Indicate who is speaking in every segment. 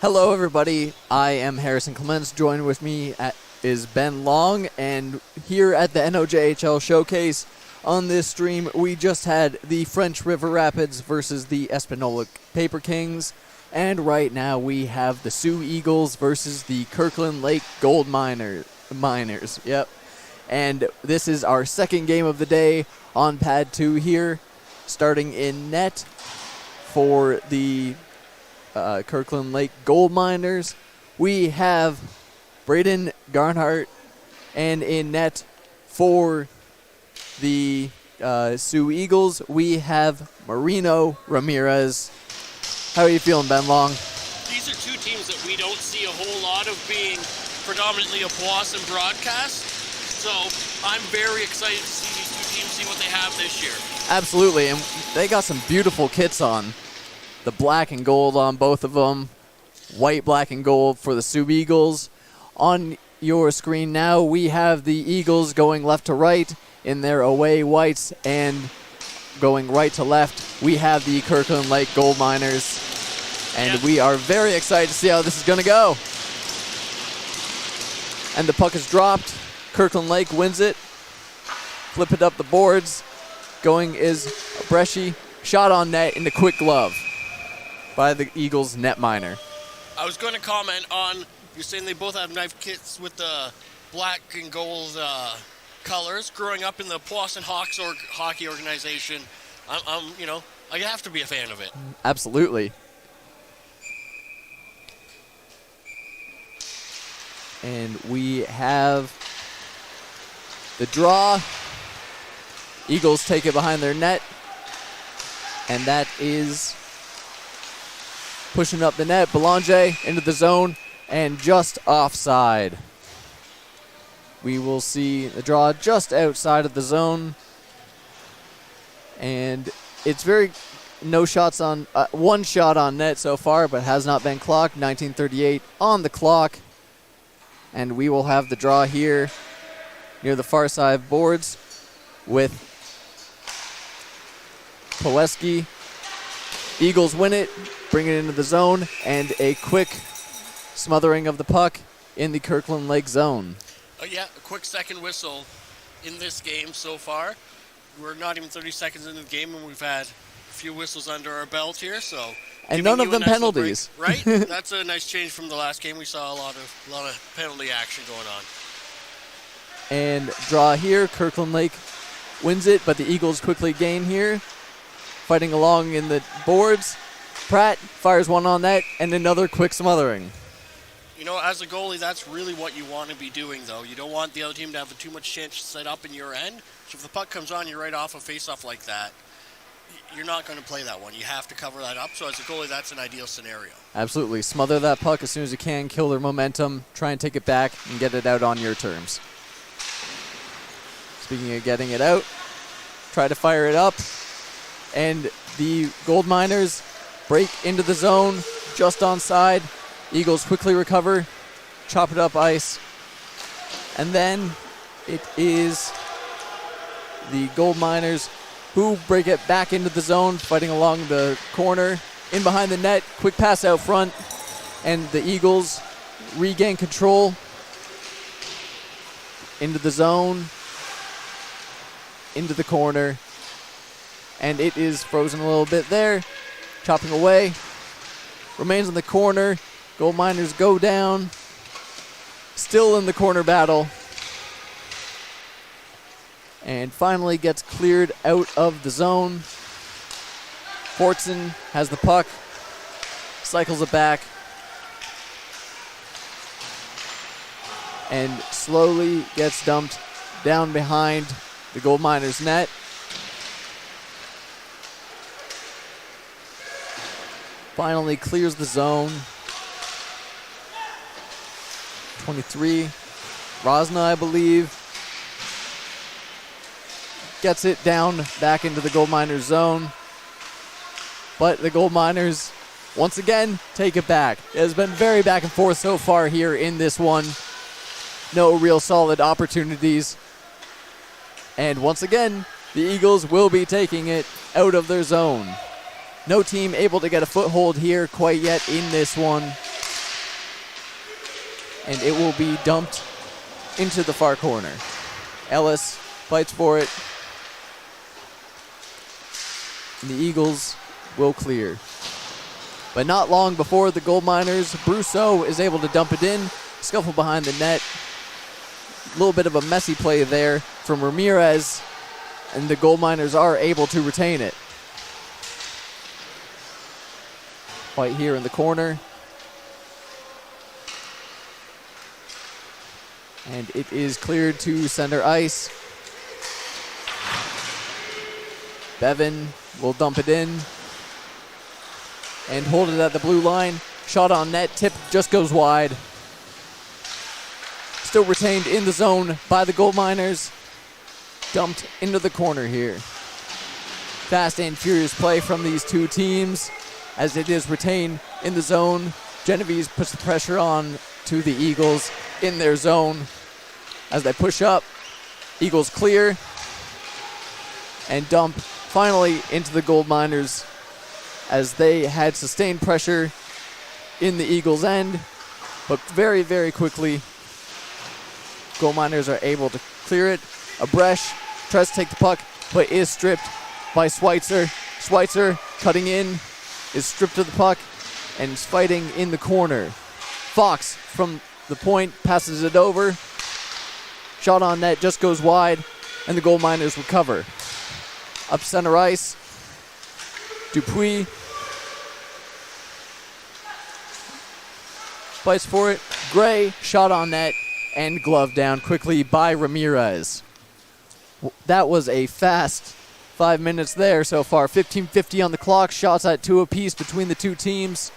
Speaker 1: Hello, everybody. I am Harrison Clements. Joined with me is Ben Long, and here at the NOJHL Showcase on this stream, we just had the French River Rapids versus the Espanola Paper Kings, and right now we have the Sioux Eagles versus the Kirkland Lake Gold Miners. Yep. And this is our second game of the day on Pad 2 here, starting in net for the Kirkland Lake Gold Miners. We have Braden Garnhart, and in net for the Sioux Eagles, we have Marino Ramirez. How are you feeling, Ben Long?
Speaker 2: These are two teams that we don't see a whole lot of being predominantly a Boston broadcast, so I'm very excited to see these two teams, see what they have this year.
Speaker 1: Absolutely, and they got some beautiful kits on. The black and gold on both of them. White, black, and gold for the Sioux Eagles. On your screen now, we have the Eagles going left to right in their away whites, and going right to left, we have the Kirkland Lake Gold Miners. And we are very excited to see how this is going to go. And the puck is dropped. Kirkland Lake wins it. Flip it up the boards. Going is Bresci. Shot on net in the quick glove by the Eagles netminer.
Speaker 2: I was going to comment on, you're saying they both have knife kits with the black and gold colors. Growing up in the Boston Hawks hockey organization, I have to be a fan of it.
Speaker 1: Absolutely. And we have the draw. Eagles take it behind their net, and that is pushing up the net. Belanger into the zone and just offside. We will see the draw just outside of the zone. And it's no shots on, one shot on net so far, but has not been clocked. 19:38 on the clock. And we will have the draw here near the far side boards with Poleski. Eagles win it, bring it into the zone, and a quick smothering of the puck in the Kirkland Lake zone.
Speaker 2: A quick second whistle in this game so far. We're not even 30 seconds into the game, and we've had a few whistles under our belt here, so.
Speaker 1: And none of them penalties.
Speaker 2: Break, right? That's a nice change from the last game. We saw a lot of penalty action going on.
Speaker 1: And draw here. Kirkland Lake wins it, but the Eagles quickly gain here. Fighting along in the boards. Pratt fires one on net, and another quick smothering.
Speaker 2: As a goalie, that's really what you want to be doing, though. You don't want the other team to have too much chance to set up in your end. So if the puck comes on, you're right off a face-off like that, you're not going to play that one. You have to cover that up. So as a goalie, that's an ideal scenario.
Speaker 1: Absolutely. Smother that puck as soon as you can, kill their momentum, try and take it back, and get it out on your terms. Speaking of getting it out, try to fire it up. And the Gold Miners break into the zone just onside. Eagles quickly recover, chop it up ice. And then it is the Gold Miners who break it back into the zone, fighting along the corner, in behind the net, quick pass out front, and the Eagles regain control into the zone, into the corner, and it is frozen a little bit there, chopping away, remains in the corner. Gold Miners go down, still in the corner battle, and finally gets cleared out of the zone. Fortson has the puck, cycles it back, and slowly gets dumped down behind the Gold Miners net. Finally clears the zone. 23, Rosna, I believe, gets it down back into the Gold Miners zone. But the Gold Miners, once again, take it back. It has been very back and forth so far here in this one. No real solid opportunities. And once again, the Eagles will be taking it out of their zone. No team able to get a foothold here quite yet in this one. and it will be dumped into the far corner. Ellis fights for it, and the Eagles will clear. But not long before the gold miners, Brousseau is able to dump it in, scuffle behind the net. A little bit of a messy play there from Ramirez, and the gold miners are able to retain it. Fight here in the corner. And it is cleared to center ice. Bevan will dump it in and hold it at the blue line. Shot on net, tip just goes wide. Still retained in the zone by the gold miners. Dumped into the corner here. Fast and furious play from these two teams as it is retained in the zone. Genovese puts the pressure on to the Eagles in their zone as they push up. Eagles clear and dump finally into the gold miners as they had sustained pressure in the Eagles' end, but very, very quickly gold miners are able to clear it. Abresh tries to take the puck, but is stripped by Schweitzer. Schweitzer cutting in, is stripped of the puck, and is fighting in the corner. Fox from the point passes it over. Shot on net just goes wide, and the gold miners recover. Up center ice, Dupuis fights for it. Gray shot on net and gloved down quickly by Ramirez. That was a fast 5 minutes there so far. 15:50 on the clock. Shots at 2 apiece between the two teams.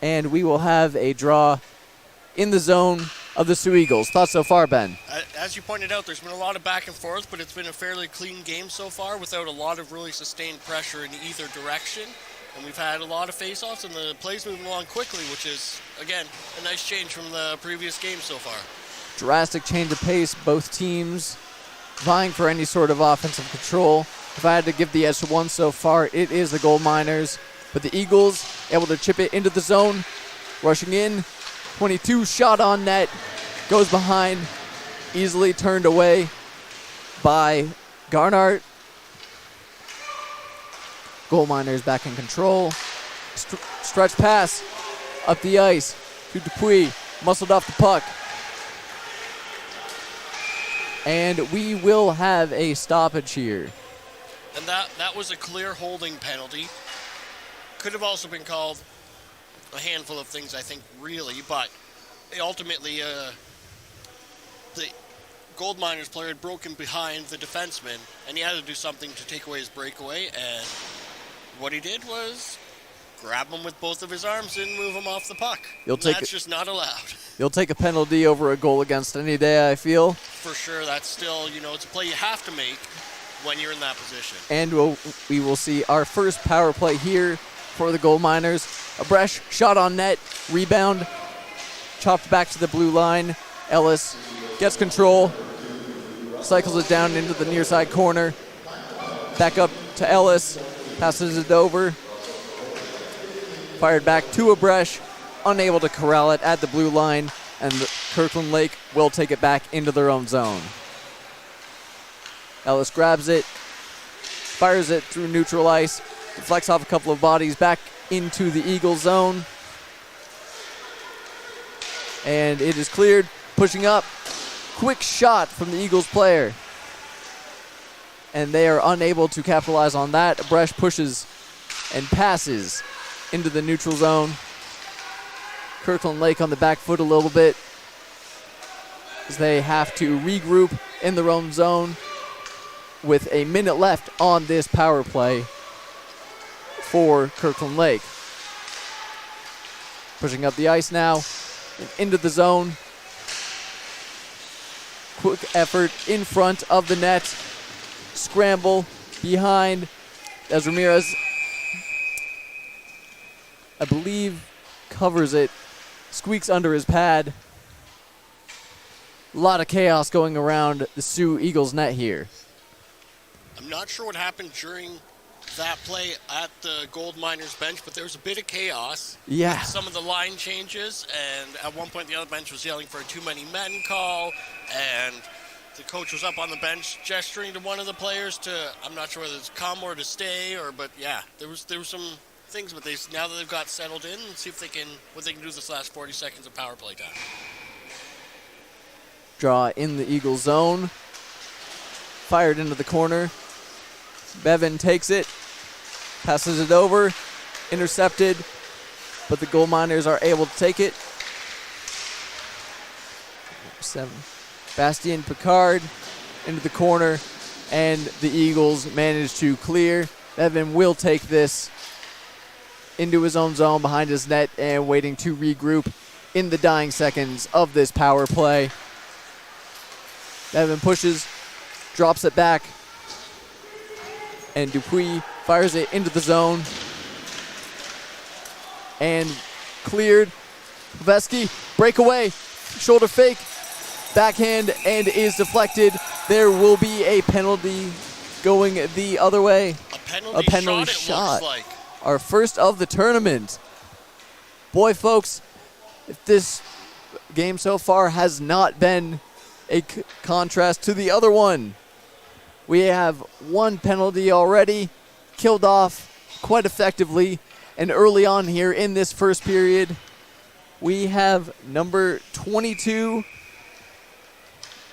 Speaker 1: And we will have a draw in the zone of the Sioux Eagles. Thoughts so far, Ben?
Speaker 2: As you pointed out, there's been a lot of back and forth, but it's been a fairly clean game so far without a lot of really sustained pressure in either direction. And we've had a lot of face-offs, and the play's moving along quickly, which is, again, a nice change from the previous game so far.
Speaker 1: Drastic change of pace. Both teams vying for any sort of offensive control. If I had to give the edge to one so far, it is the gold miners. But the Eagles able to chip it into the zone. Rushing in. 22 shot on net. Goes behind. Easily turned away by Garnart. Gold miners back in control. Stretch pass up the ice to Dupuis. Muscled off the puck. And we will have a stoppage here.
Speaker 2: And that was a clear holding penalty. Could have also been called a handful of things, I think, really, but ultimately the gold miners player had broken behind the defenseman, and he had to do something to take away his breakaway, and what he did was grab him with both of his arms and move him off the puck. That's just not allowed.
Speaker 1: You'll take a penalty over a goal against any day, I feel.
Speaker 2: For sure, that's still, it's a play you have to make when you're in that position.
Speaker 1: And we will see our first power play here for the gold miners. Abresh shot on net, rebound, chopped back to the blue line. Ellis gets control, cycles it down into the near side corner. Back up to Ellis, passes it over. Fired back to Abresh, unable to corral it at the blue line, and Kirkland Lake will take it back into their own zone. Ellis grabs it, fires it through neutral ice, deflects off a couple of bodies back into the Eagle zone. And it is cleared, pushing up. Quick shot from the Eagles player. And they are unable to capitalize on that. Abresh pushes and passes into the neutral zone. Kirkland Lake on the back foot a little bit as they have to regroup in their own zone with a minute left on this power play for Kirkland Lake. Pushing up the ice now and into the zone. Quick effort in front of the net. Scramble behind as Ramirez, I believe, covers it. Squeaks under his pad. A lot of chaos going around the Sioux Eagles net here.
Speaker 2: I'm not sure what happened during that play at the Gold Miners bench, but there was a bit of chaos.
Speaker 1: Yeah.
Speaker 2: With some of the line changes, and at one point the other bench was yelling for a too many men call, and the coach was up on the bench gesturing to one of the players to, I'm not sure whether it's come or to stay, but yeah, there was some things, but now that they've got settled in, see if what they can do this last 40 seconds of power play time.
Speaker 1: Draw in the Eagle zone. Fired into the corner. Bevan takes it, passes it over, intercepted, but the Gold Miners are able to take it. 7. Bastien Picard into the corner, and the Eagles manage to clear. Bevan will take this into his own zone behind his net and waiting to regroup in the dying seconds of this power play. Bevan pushes, drops it back, and Dupuis fires it into the zone. And cleared. Paveski, breakaway, shoulder fake, backhand, and is deflected. There will be a penalty going the other way.
Speaker 2: A penalty shot. It looks like.
Speaker 1: Our first of the tournament. Boy, folks, if this game so far has not been a contrast to the other one. We have one penalty already, killed off quite effectively, and early on here in this first period, we have number 22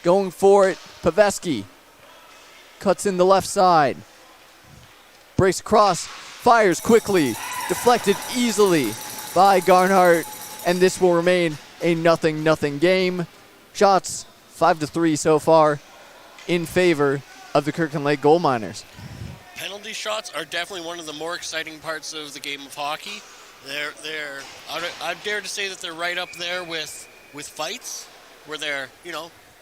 Speaker 1: going for it. Paveski cuts in the left side, breaks across, fires quickly, deflected easily by Garnhart, and this will remain a 0-0 game. Shots 5-3 so far in favor of the Kirkland Lake Gold Miners.
Speaker 2: Penalty shots are definitely one of the more exciting parts of the game of hockey. I dare to say that they're right up there with fights, where they're,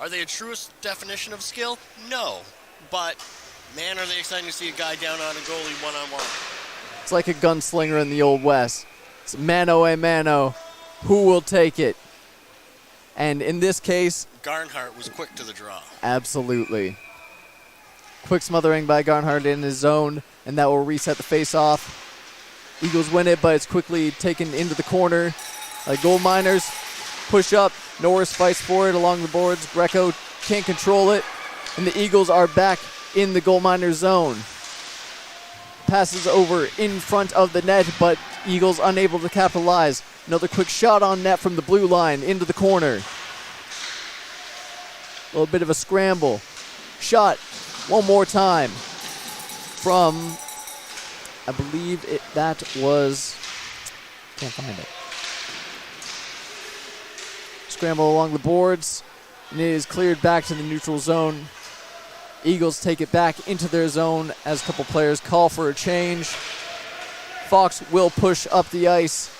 Speaker 2: are they a truest definition of skill? No. But, man, are they exciting to see a guy down on a goalie one-on-one.
Speaker 1: It's like a gunslinger in the Old West. It's mano a mano. Who will take it? And in this case,
Speaker 2: Garnhart was quick to the draw.
Speaker 1: Absolutely. Quick smothering by Garnhart in his zone, and that will reset the face-off. Eagles win it, but it's quickly taken into the corner. Gold Miners push up. Norris fights for it along the boards. Greco can't control it, and the Eagles are back in the Gold Miners zone. Passes over in front of the net, but Eagles unable to capitalize. Another quick shot on net from the blue line into the corner. A little bit of a scramble. Shot one more time from, I believe that was, can't find it. Scramble along the boards, and it is cleared back to the neutral zone. Eagles take it back into their zone as a couple players call for a change. Fox will push up the ice,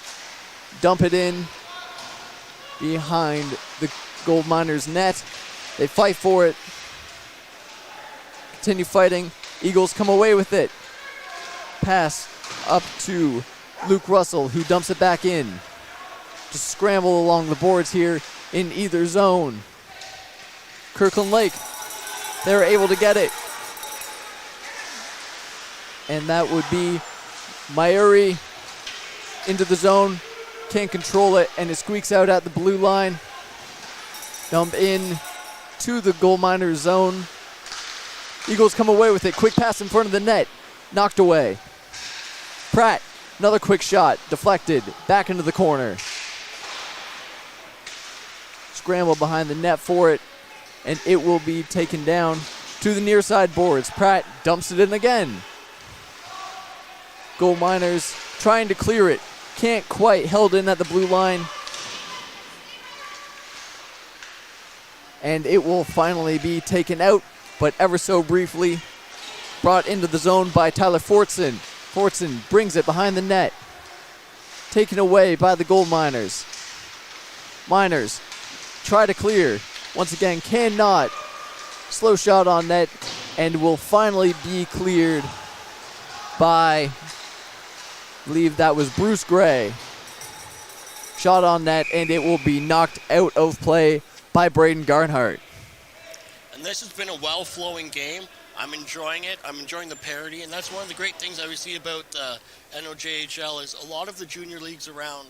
Speaker 1: dump it in behind the Gold Miners net. They fight for it. Continue fighting. Eagles come away with it. Pass up to Luke Russell, who dumps it back in. Just scramble along the boards here in either zone. Kirkland Lake, they're able to get it. And that would be Mayuri into the zone. Can't control it, and it squeaks out at the blue line. Dump in to the Gold Miners zone. Eagles come away with it. Quick pass in front of the net. Knocked away. Pratt, another quick shot. Deflected. Back into the corner. Scramble behind the net for it, and it will be taken down to the near side boards. Pratt dumps it in again. Gold Miners trying to clear it. Can't quite, held in at the blue line. And it will finally be taken out, but ever so briefly brought into the zone by Tyler Fortson. Fortson brings it behind the net. Taken away by the Gold Miners. Miners try to clear. Once again, cannot. Slow shot on net, and will finally be cleared by, I believe that was Bruce Gray. Shot on net, and it will be knocked out of play by Braden Garnhart.
Speaker 2: And this has been a well-flowing game. I'm enjoying it. I'm enjoying the parity, and that's one of the great things I see about NOJHL is a lot of the junior leagues around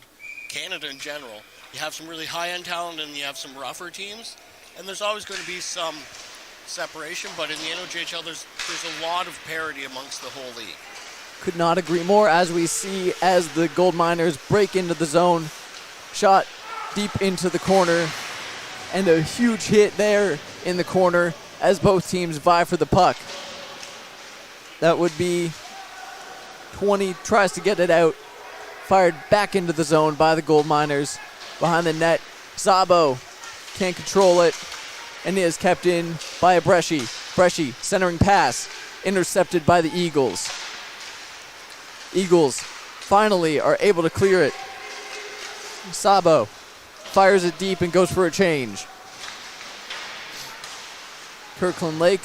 Speaker 2: Canada in general. You have some really high-end talent, and you have some rougher teams, and there's always going to be some separation. But in the NOJHL, there's a lot of parity amongst the whole league.
Speaker 1: Could not agree more, as we see as the Gold Miners break into the zone. Shot deep into the corner, and a huge hit there in the corner as both teams vie for the puck. That would be 20, tries to get it out, fired back into the zone by the Gold Miners. Behind the net, Szabo can't control it, and is kept in by a Bresci. Bresci, centering pass, intercepted by the Eagles. Eagles finally are able to clear it. Szabo fires it deep and goes for a change. Kirkland Lake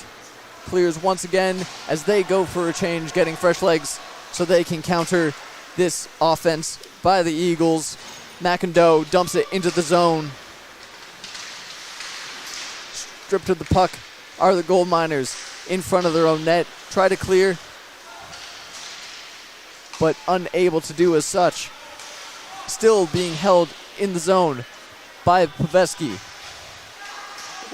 Speaker 1: clears once again as they go for a change, getting fresh legs so they can counter this offense by the Eagles. McIndoe dumps it into the zone. Stripped of the puck are the Gold Miners in front of their own net. Try to clear, but unable to do as such. Still being held in the zone by Paveski.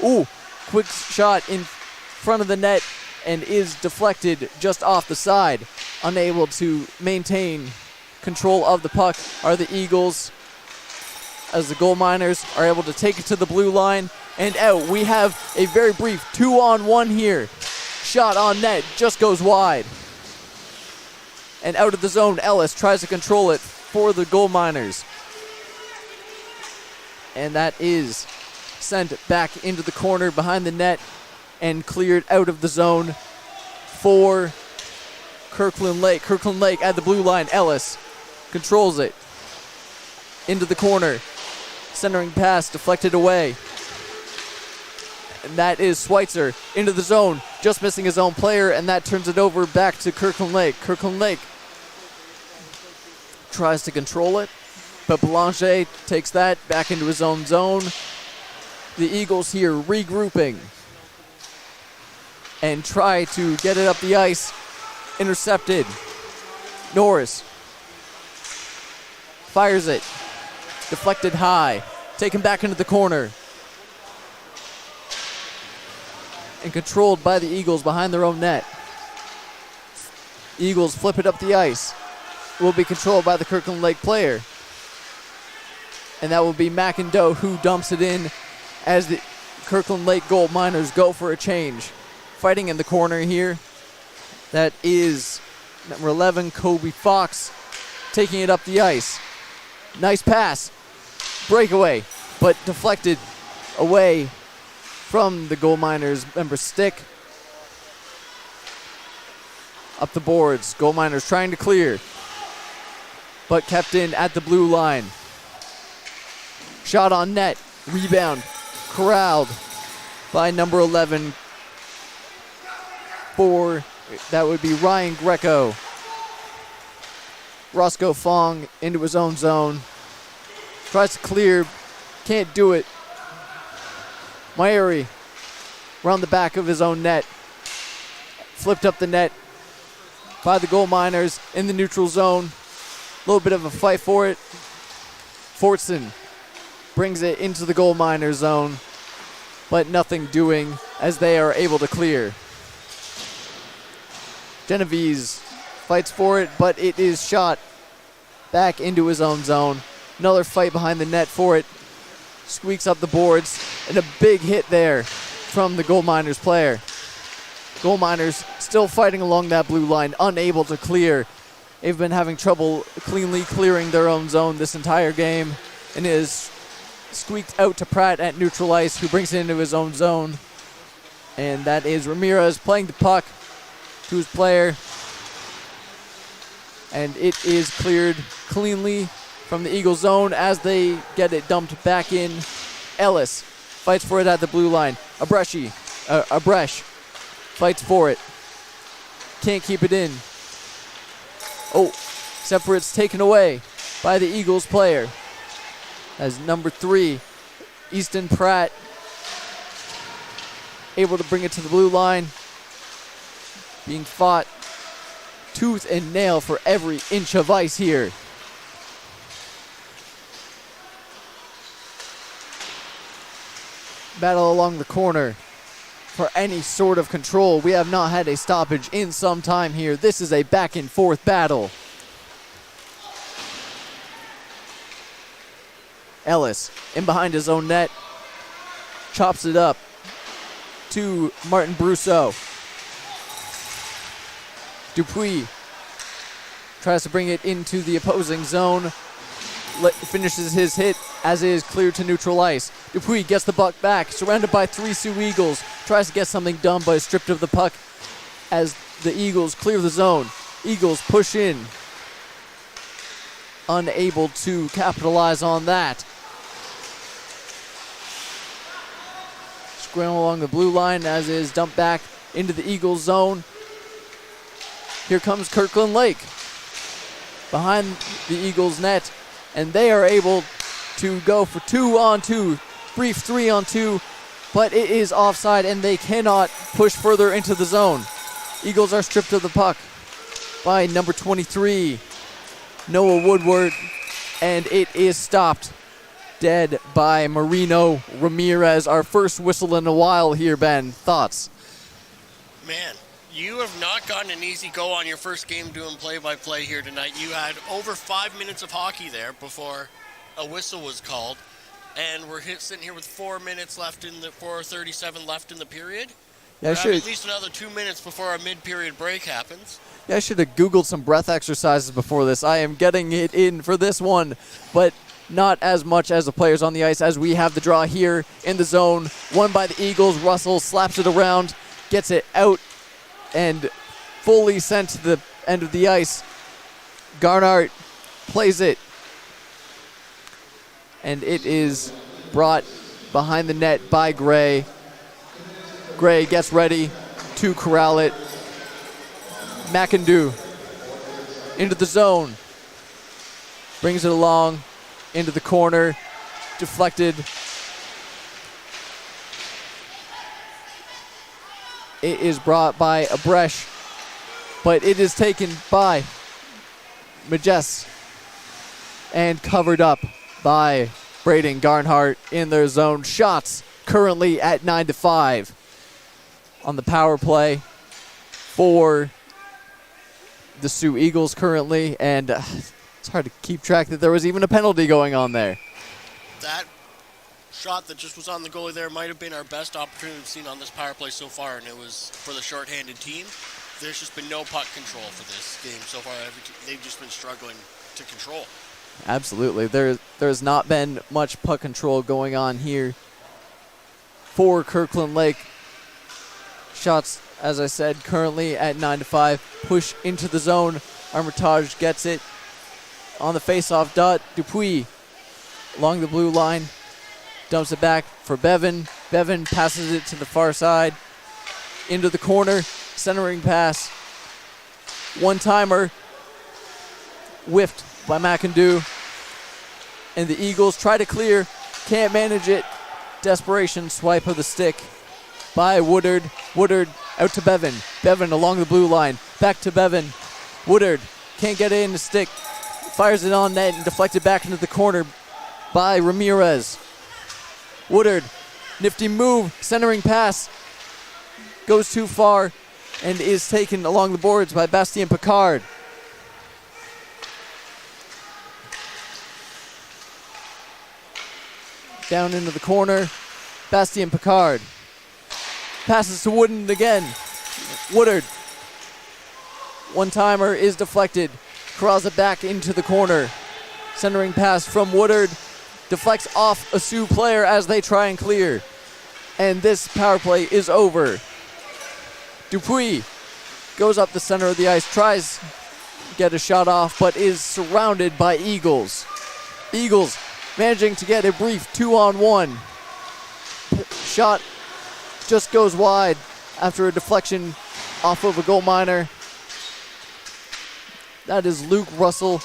Speaker 1: Ooh, quick shot in front of the net and is deflected just off the side. Unable to maintain control of the puck are the Eagles, as the Gold Miners are able to take it to the blue line and out. We have a very brief 2-on-1 here. Shot on net, just goes wide. And out of the zone, Ellis tries to control it for the Gold Miners. And that is sent back into the corner behind the net and cleared out of the zone for Kirkland Lake. Kirkland Lake at the blue line. Ellis controls it into the corner. Centering pass deflected away. And that is Schweitzer into the zone, just missing his own player, and that turns it over back to Kirkland Lake. Kirkland Lake tries to control it, but Belanger takes that back into his own zone. The Eagles here regrouping and try to get it up the ice. Intercepted. Norris fires it. Deflected high. Taken back into the corner. And controlled by the Eagles behind their own net. Eagles flip it up the ice. Will be controlled by the Kirkland Lake player. And that will be McIndoe who dumps it in as the Kirkland Lake Gold Miners go for a change. Fighting in the corner here. That is number 11, Kobe Fox, taking it up the ice. Nice pass. Breakaway, but deflected away from the Gold Miners member stick. Up the boards. Gold Miners trying to clear, but kept in at the blue line. Shot on net. Rebound. Corralled by number 11 for, that would be Ryan Greco. Roscoe Fong into his own zone. Tries to clear. Can't do it. Maeri around the back of his own net. Flipped up the net by the Gold Miners in the neutral zone. A little bit of a fight for it. Fortson brings it into the Gold Miners zone, but nothing doing as they are able to clear. Genovese fights for it, but it is shot back into his own zone. Another fight behind the net for it. Squeaks up the boards, and a big hit there from the Gold Miners player. Gold Miners still fighting along that blue line, unable to clear. They've been having trouble cleanly clearing their own zone this entire game, and it is squeaked out to Pratt at neutral ice, who brings it into his own zone. And that is Ramirez playing the puck to his player. And it is cleared cleanly from the Eagle zone as they get it dumped back in. Ellis fights for it at the blue line. Abresh fights for it. Can't keep it in. Oh, except for it's taken away by the Eagles player. As number 3, Easton Pratt, able to bring it to the blue line. being fought tooth and nail for every inch of ice here. Battle along the corner for any sort of control. We have not had a stoppage in some time here. This is a back and forth battle. Ellis in behind his own net. Chops it up to Martin Brousseau. Dupuis tries to bring it into the opposing zone. Finishes his hit as it is cleared to neutral ice. Dupuis gets the puck back, surrounded by 3 Sioux Eagles. Tries to get something done, but is stripped of the puck as the Eagles clear the zone. Eagles push in. Unable to capitalize on that. Scramble along the blue line as it is dumped back into the Eagles zone. Here comes Kirkland Lake behind the Eagles net, and they are able to go for 2-on-2, brief 3-on-2, but it is offside and they cannot push further into the zone. Eagles are stripped of the puck by number 23, Noah Woodward, and it is stopped dead by Marino Ramirez. Our first whistle in a while here, Ben. Thoughts?
Speaker 2: Man, you have not gotten an easy go on your first game doing play-by-play here tonight. You had over 5 minutes of hockey there before a whistle was called, and we're sitting here with 4 minutes left in the 4:37 left in the period.
Speaker 1: Yeah,
Speaker 2: we have at least another 2 minutes before our mid-period break happens.
Speaker 1: Yeah, I should have Googled some breath exercises before this. I am getting it in for this one, but not as much as the players on the ice as we have the draw here in the zone. Won by the Eagles. Russell slaps it around, gets it out, and fully sent to the end of the ice. Garnart plays it, and it is brought behind the net by Gray. Gray gets ready to corral it. McIndoe into the zone. Brings it along into the corner. Deflected. It is brought by Abresh, but it is taken by Majest and covered up by Braden Garnhart in their zone. Shots currently at 9-5 on the power play for the Sioux Eagles currently, and it's hard to keep track that there was even a penalty going on there.
Speaker 2: That shot that just was on the goalie there might have been our best opportunity we've seen on this power play so far, and it was for the shorthanded team. There's just been no puck control for this game so far. They've just been struggling to control.
Speaker 1: Absolutely. There's not been much puck control going on here for Kirkland Lake. Shots, as I said, currently at 9-5. Push into the zone. Armitage gets it on the face-off dot. Dupuis along the blue line. Dumps it back for Bevan. Bevan passes it to the far side. Into the corner. Centering pass. One-timer. Whiffed by McIndoe. And the Eagles try to clear. Can't manage it. Desperation swipe of the stick by Woodard. Woodard out to Bevan. Bevan along the blue line. Back to Bevan. Woodard can't get it in the stick. Fires it on net and deflected back into the corner by Ramirez. Woodard, nifty move, centering pass. Goes too far and is taken along the boards by Bastien Picard. Down into the corner. Bastien Picard. Passes to Wooden again. Woodard. One-timer is deflected. Corrals it back into the corner. Centering pass from Woodard. Deflects off a Sioux player as they try and clear. And this power play is over. Dupuis goes up the center of the ice. Tries to get a shot off, but is surrounded by Eagles. Eagles managing to get a brief 2-on-1. Shot just goes wide after a deflection off of a goal miner. That is Luke Russell.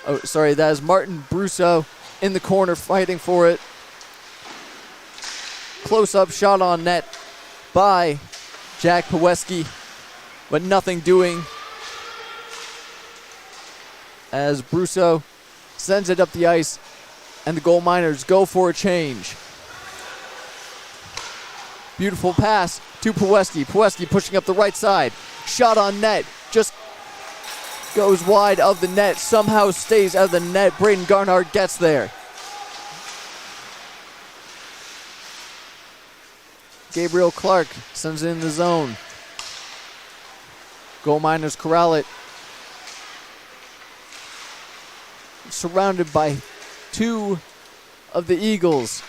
Speaker 1: Oh, sorry, that is Martin Brousseau in the corner fighting for it. Close-up shot on net by Jack Paweski. but nothing doing as Brusso sends it up the ice, and the Gold Miners go for a change. Beautiful pass to Pawelski. Pawelski pushing up the right side. Shot on net. Just goes wide of the net. Somehow stays out of the net. Braden Garnard gets there. Gabriel Clark sends it in the zone. Gold Miners corral it. Surrounded by two of the Eagles.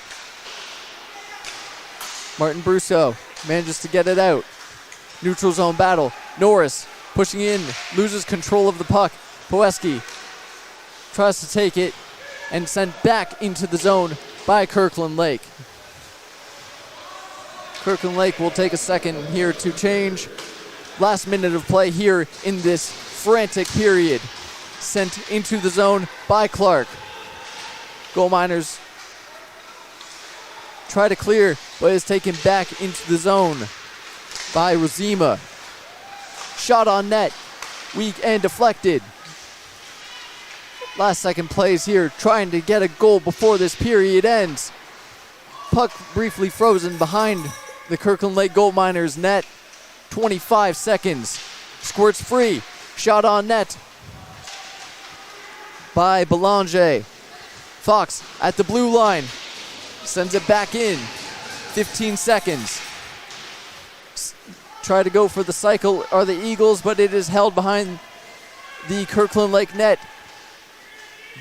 Speaker 1: Martin Brusso manages to get it out. Neutral zone battle. Norris pushing in, loses control of the puck. Pawelski tries to take it and sent back into the zone by Kirkland Lake. Kirkland Lake will take a second here to change. Last minute of play here in this frantic period. Sent into the zone by Clark. Gold Miners try to clear, but is taken back into the zone by Rozema. Shot on net, weak and deflected. Last second plays here, trying to get a goal before this period ends. Puck briefly frozen behind the Kirkland Lake Gold Miners net. 25 seconds. Squirts free. Shot on net by Belanger. Fox at the blue line. Sends it back in. 15 seconds. Try to go for the cycle are the Eagles, but it is held behind the Kirkland Lake net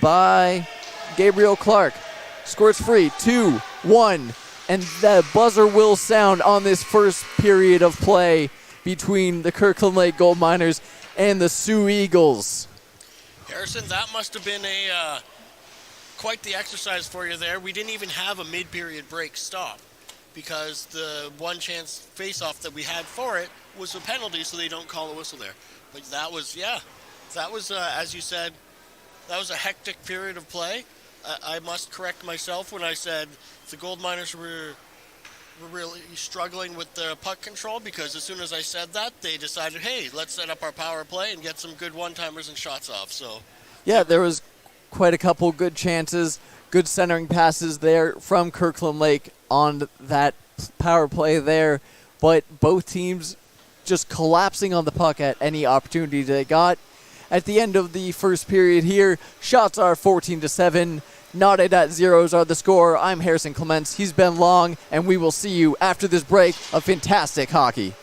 Speaker 1: by Gabriel Clark. Squirts free. 2-1. And the buzzer will sound on this first period of play between the Kirkland Lake Gold Miners and the Sioux Eagles.
Speaker 2: Harrison, that must have been quite the exercise for you there. We didn't even have a mid-period break stop because the one chance face-off that we had for it was a penalty, so they don't call a whistle there. But that was, as you said, that was a hectic period of play. I must correct myself when I said the Gold Miners were really struggling with the puck control, because as soon as I said that, they decided, hey, let's set up our power play and get some good one-timers and shots off. So,
Speaker 1: yeah, there was quite a couple good chances, good centering passes there from Kirkland Lake on that power play there, but both teams just collapsing on the puck at any opportunity they got. At the end of the first period here, shots are 14-7. Knotted at zeros are the score. I'm Harrison Clements. He's Ben Long, and we will see you after this break of fantastic hockey.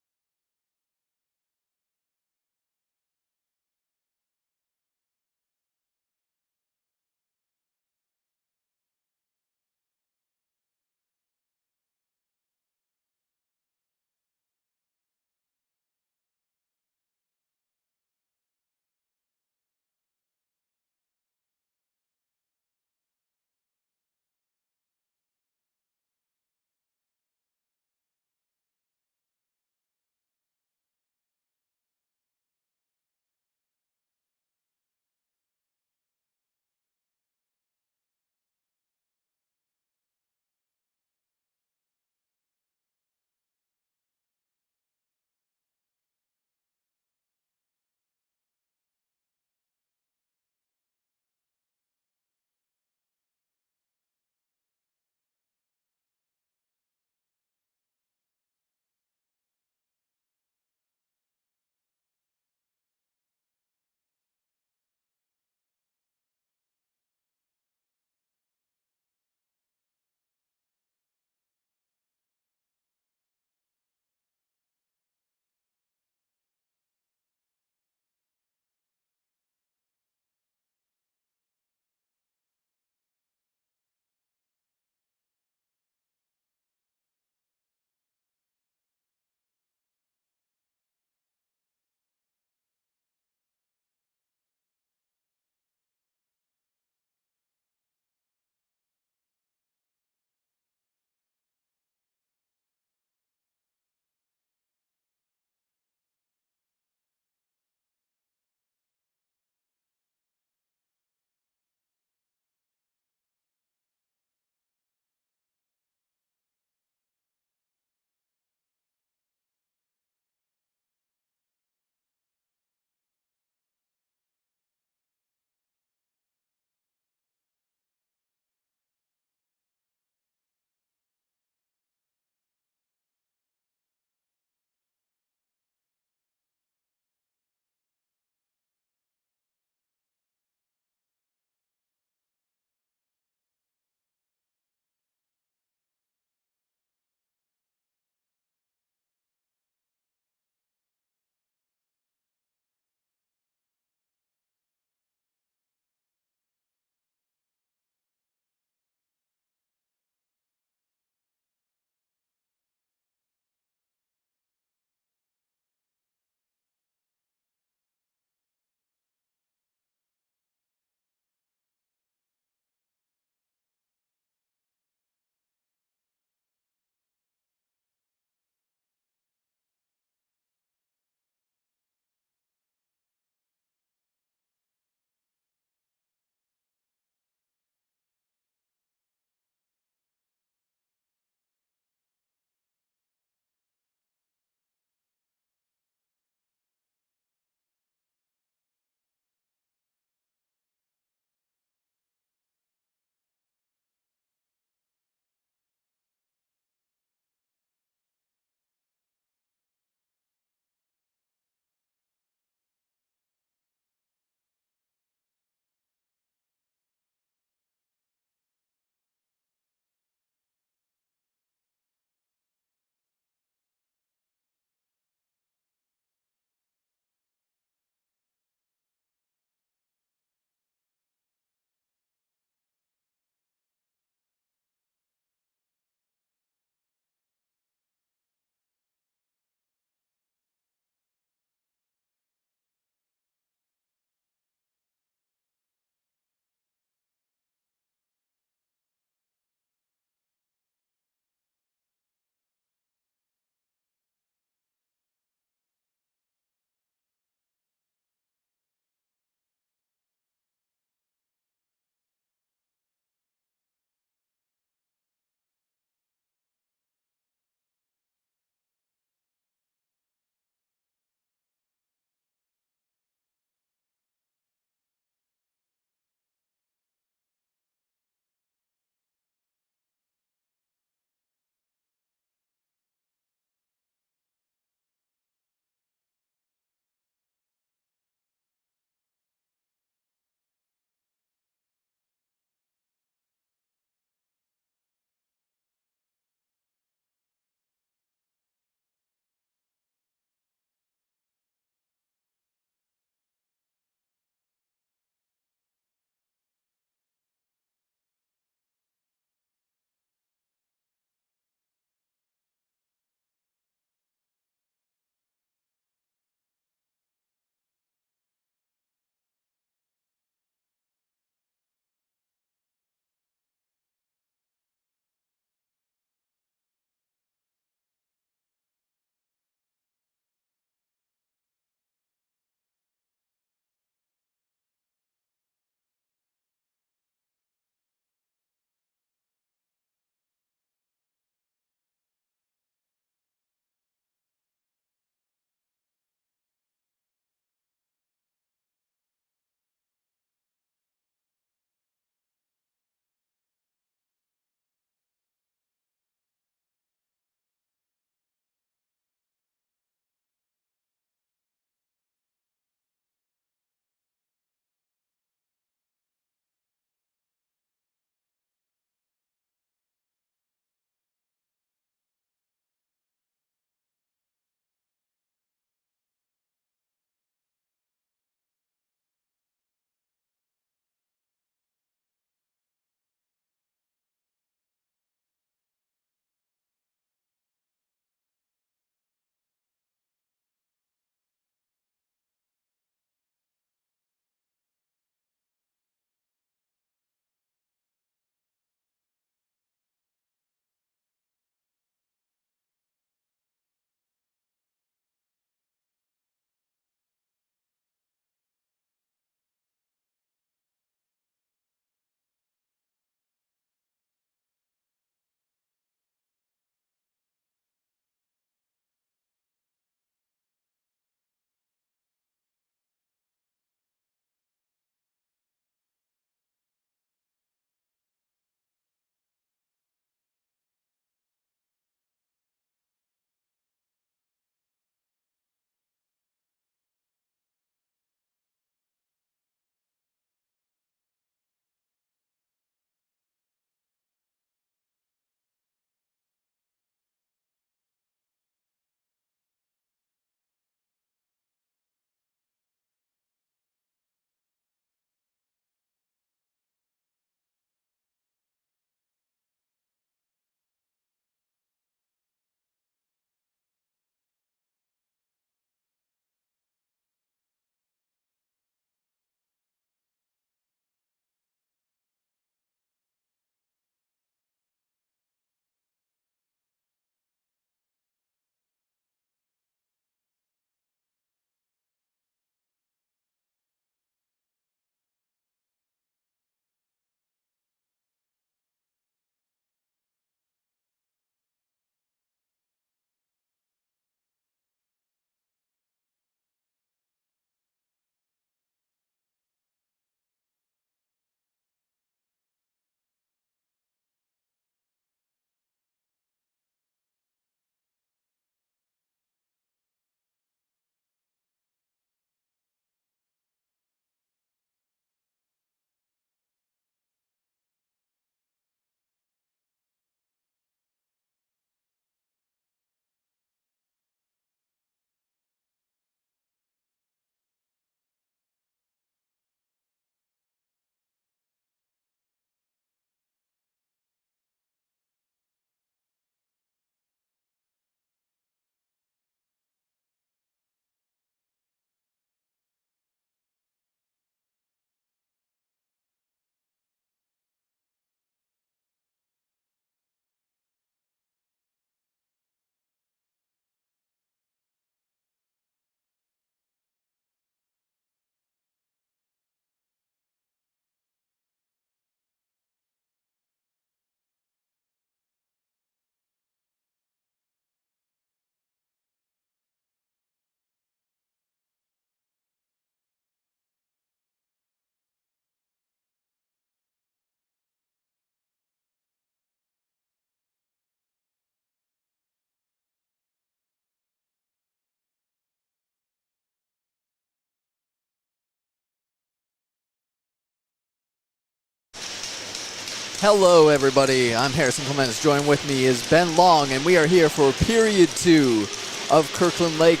Speaker 1: Hello, everybody. I'm Harrison Clements. Join with me is Ben Long, and we are here for Period 2 of Kirkland Lake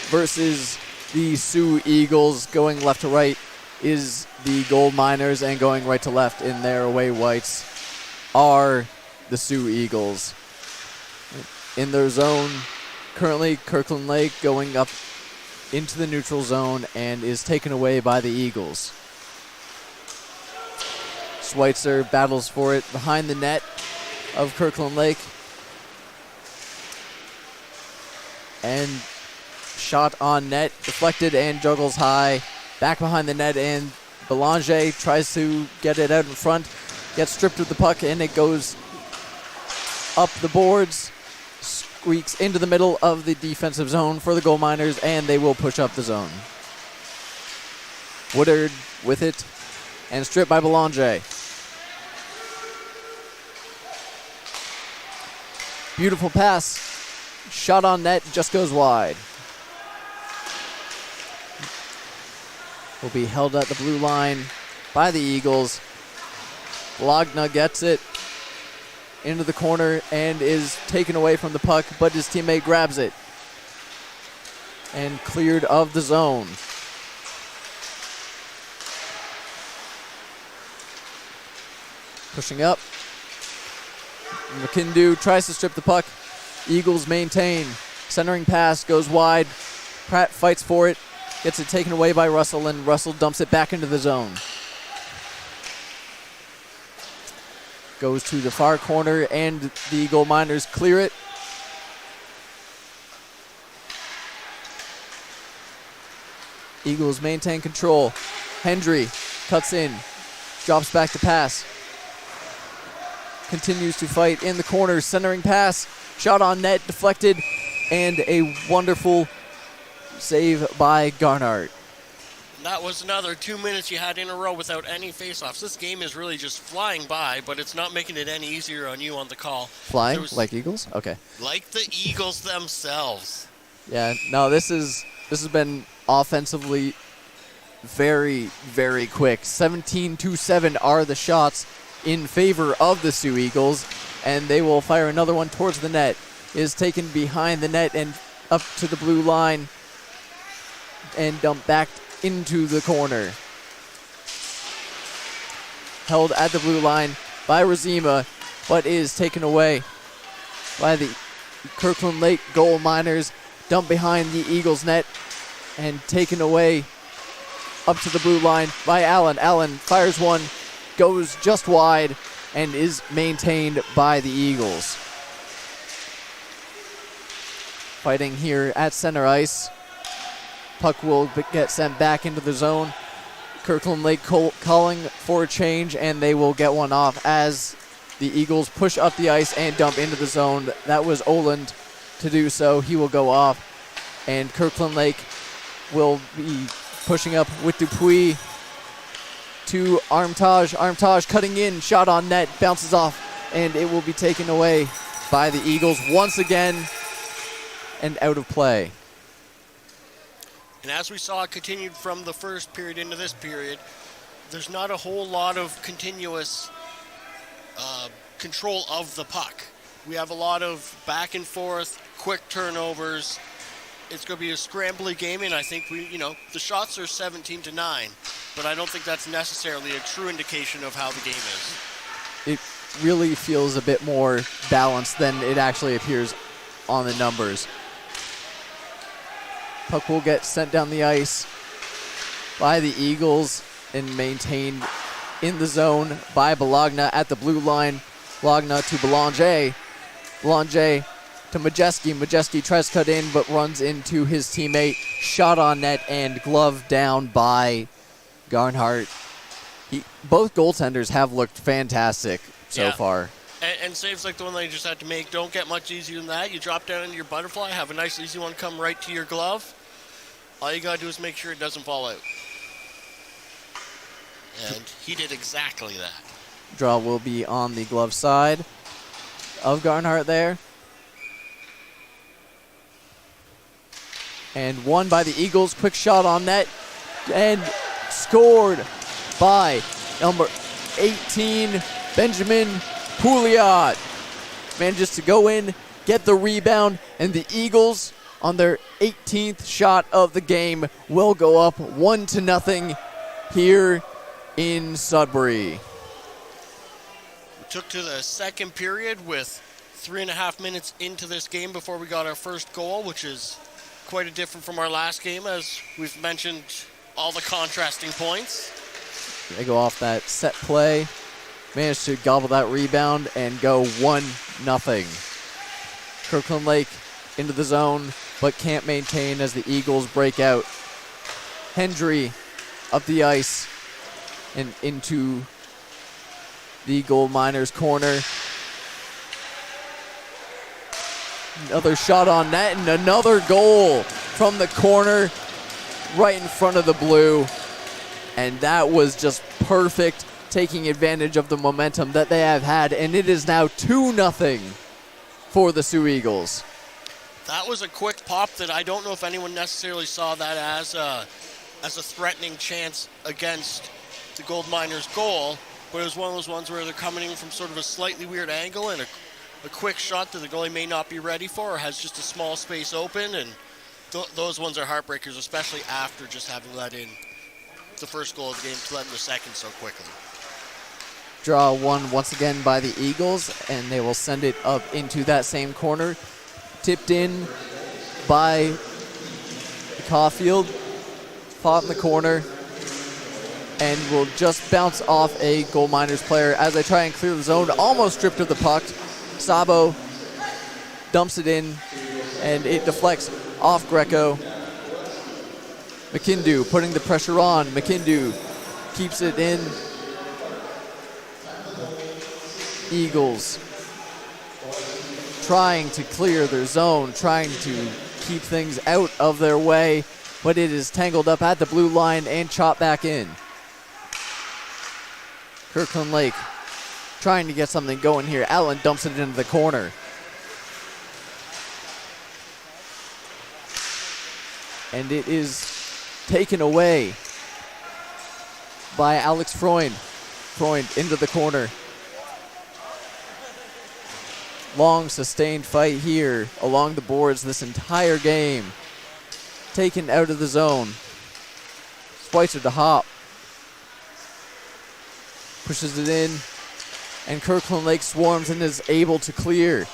Speaker 1: versus the Sioux Eagles. Going left to right is the Gold Miners, and going right to left in their away whites are the Sioux Eagles. In their zone, currently Kirkland Lake going up into the neutral zone and is taken away by the Eagles. Schweitzer battles for it behind the net of Kirkland Lake. And shot on net, deflected and juggles high. Back behind the net, and Belanger tries to get it out in front. Gets stripped of the puck, and it goes up the boards. Squeaks into the middle of the defensive zone for the Gold Miners, and they will push up the zone. Woodard with it, and stripped by Belanger. Beautiful pass. Shot on net, just goes wide. Will be held at the blue line by the Eagles. Logna gets it into the corner and is taken away from the puck, but his teammate grabs it and cleared of the zone. Pushing up. McKindu tries to strip the puck. Eagles maintain. Centering pass goes wide. Pratt fights for it. Gets it taken away by Russell, and Russell dumps it back into the zone. Goes to the far corner, and the Gold Miners clear it. Eagles maintain control. Hendry cuts in. Drops back to pass. Continues to fight in the corner. Centering pass. Shot on net. Deflected. And a wonderful save by Garnhart.
Speaker 2: That was another 2 minutes you had in a row without any face-offs. This game is really just flying by, but it's not making it any easier on you on the call.
Speaker 1: Flying? Like Eagles? Okay.
Speaker 2: Like the Eagles themselves.
Speaker 1: Yeah, no, this has been offensively very, very quick. 17-7 are the shots in favor of the Sioux Eagles, and they will fire another one towards the net. It is taken behind the net and up to the blue line and dumped back into the corner. Held at the blue line by Razima, but is taken away by the Kirkland Lake Gold Miners. Dumped behind the Eagles net and taken away up to the blue line by Allen. Allen fires one, goes just wide, and is maintained by the Eagles. Fighting here at center ice. Puck will get sent back into the zone. Kirkland Lake calling for a change, and they will get one off as the Eagles push up the ice and dump into the zone. That was Oland to do so. He will go off, and Kirkland Lake will be pushing up with Dupuis to Armitage. Armitage cutting in, shot on net, bounces off, and it will be taken away by the Eagles once again and out of play.
Speaker 2: And as we saw continued from the first period into this period, there's not a whole lot of continuous control of the puck. We have a lot of back and forth, quick turnovers. It's going to be a scrambly game, and I think the shots are 17-9, but I don't think that's necessarily a true indication of how the game is.
Speaker 1: It really feels a bit more balanced than it actually appears on the numbers. Puck will get sent down the ice by the Eagles and maintained in the zone by Bologna at the blue line. Bologna to Belanger. Belanger to Majeski. Majeski tries to cut in but runs into his teammate. Shot on net and gloved down by Garnhart. Both goaltenders have looked fantastic so far.
Speaker 2: And saves like the one that you just had to make don't get much easier than that. You drop down into your butterfly, have a nice easy one come right to your glove. All you got to do is make sure it doesn't fall out. And he did exactly that.
Speaker 1: Draw will be on the glove side of Garnhart there. And won by the Eagles. Quick shot on net. And scored by number 18, Benjamin Pouliot manages to go in, get the rebound, and the Eagles, on their 18th shot of the game, will go up 1-0 here in Sudbury.
Speaker 2: We took to the second period with 3.5 minutes into this game before we got our first goal, which is quite a different from our last game, as we've mentioned all the contrasting points.
Speaker 1: They go off that set play, manage to gobble that rebound and go 1-0. Kirkland Lake into the zone, but can't maintain as the Eagles break out. Hendry up the ice and into the Gold Miners corner. Another shot on net and another goal from the corner right in front of the blue. And that was just perfect, taking advantage of the momentum that they have had. And it is now 2-0 for the Sioux Eagles.
Speaker 2: That was a quick pop that I don't know if anyone necessarily saw that as a threatening chance against the Gold Miners goal, but it was one of those ones where they're coming in from sort of a slightly weird angle and a quick shot that the goalie may not be ready for or has just a small space open, and those ones are heartbreakers, especially after just having let in the first goal of the game to let in the second so quickly.
Speaker 1: Draw one once again by the Eagles, and they will send it up into that same corner. Tipped in by Caulfield, fought in the corner, and will just bounce off a Gold Miners player as they try and clear the zone. Almost stripped of the puck. Sabo dumps it in, and it deflects off Greco. McKindu putting the pressure on. McKindu keeps it in. Eagles trying to clear their zone, trying to keep things out of their way, but it is tangled up at the blue line and chopped back in. Kirkland Lake trying to get something going here. Allen dumps it into the corner. And it is taken away by Alex Freund. Freund into the corner. Long sustained fight here along the boards this entire game. Taken out of the zone. Schweitzer to Hop. Pushes it in. And Kirkland Lake swarms and is able to clear.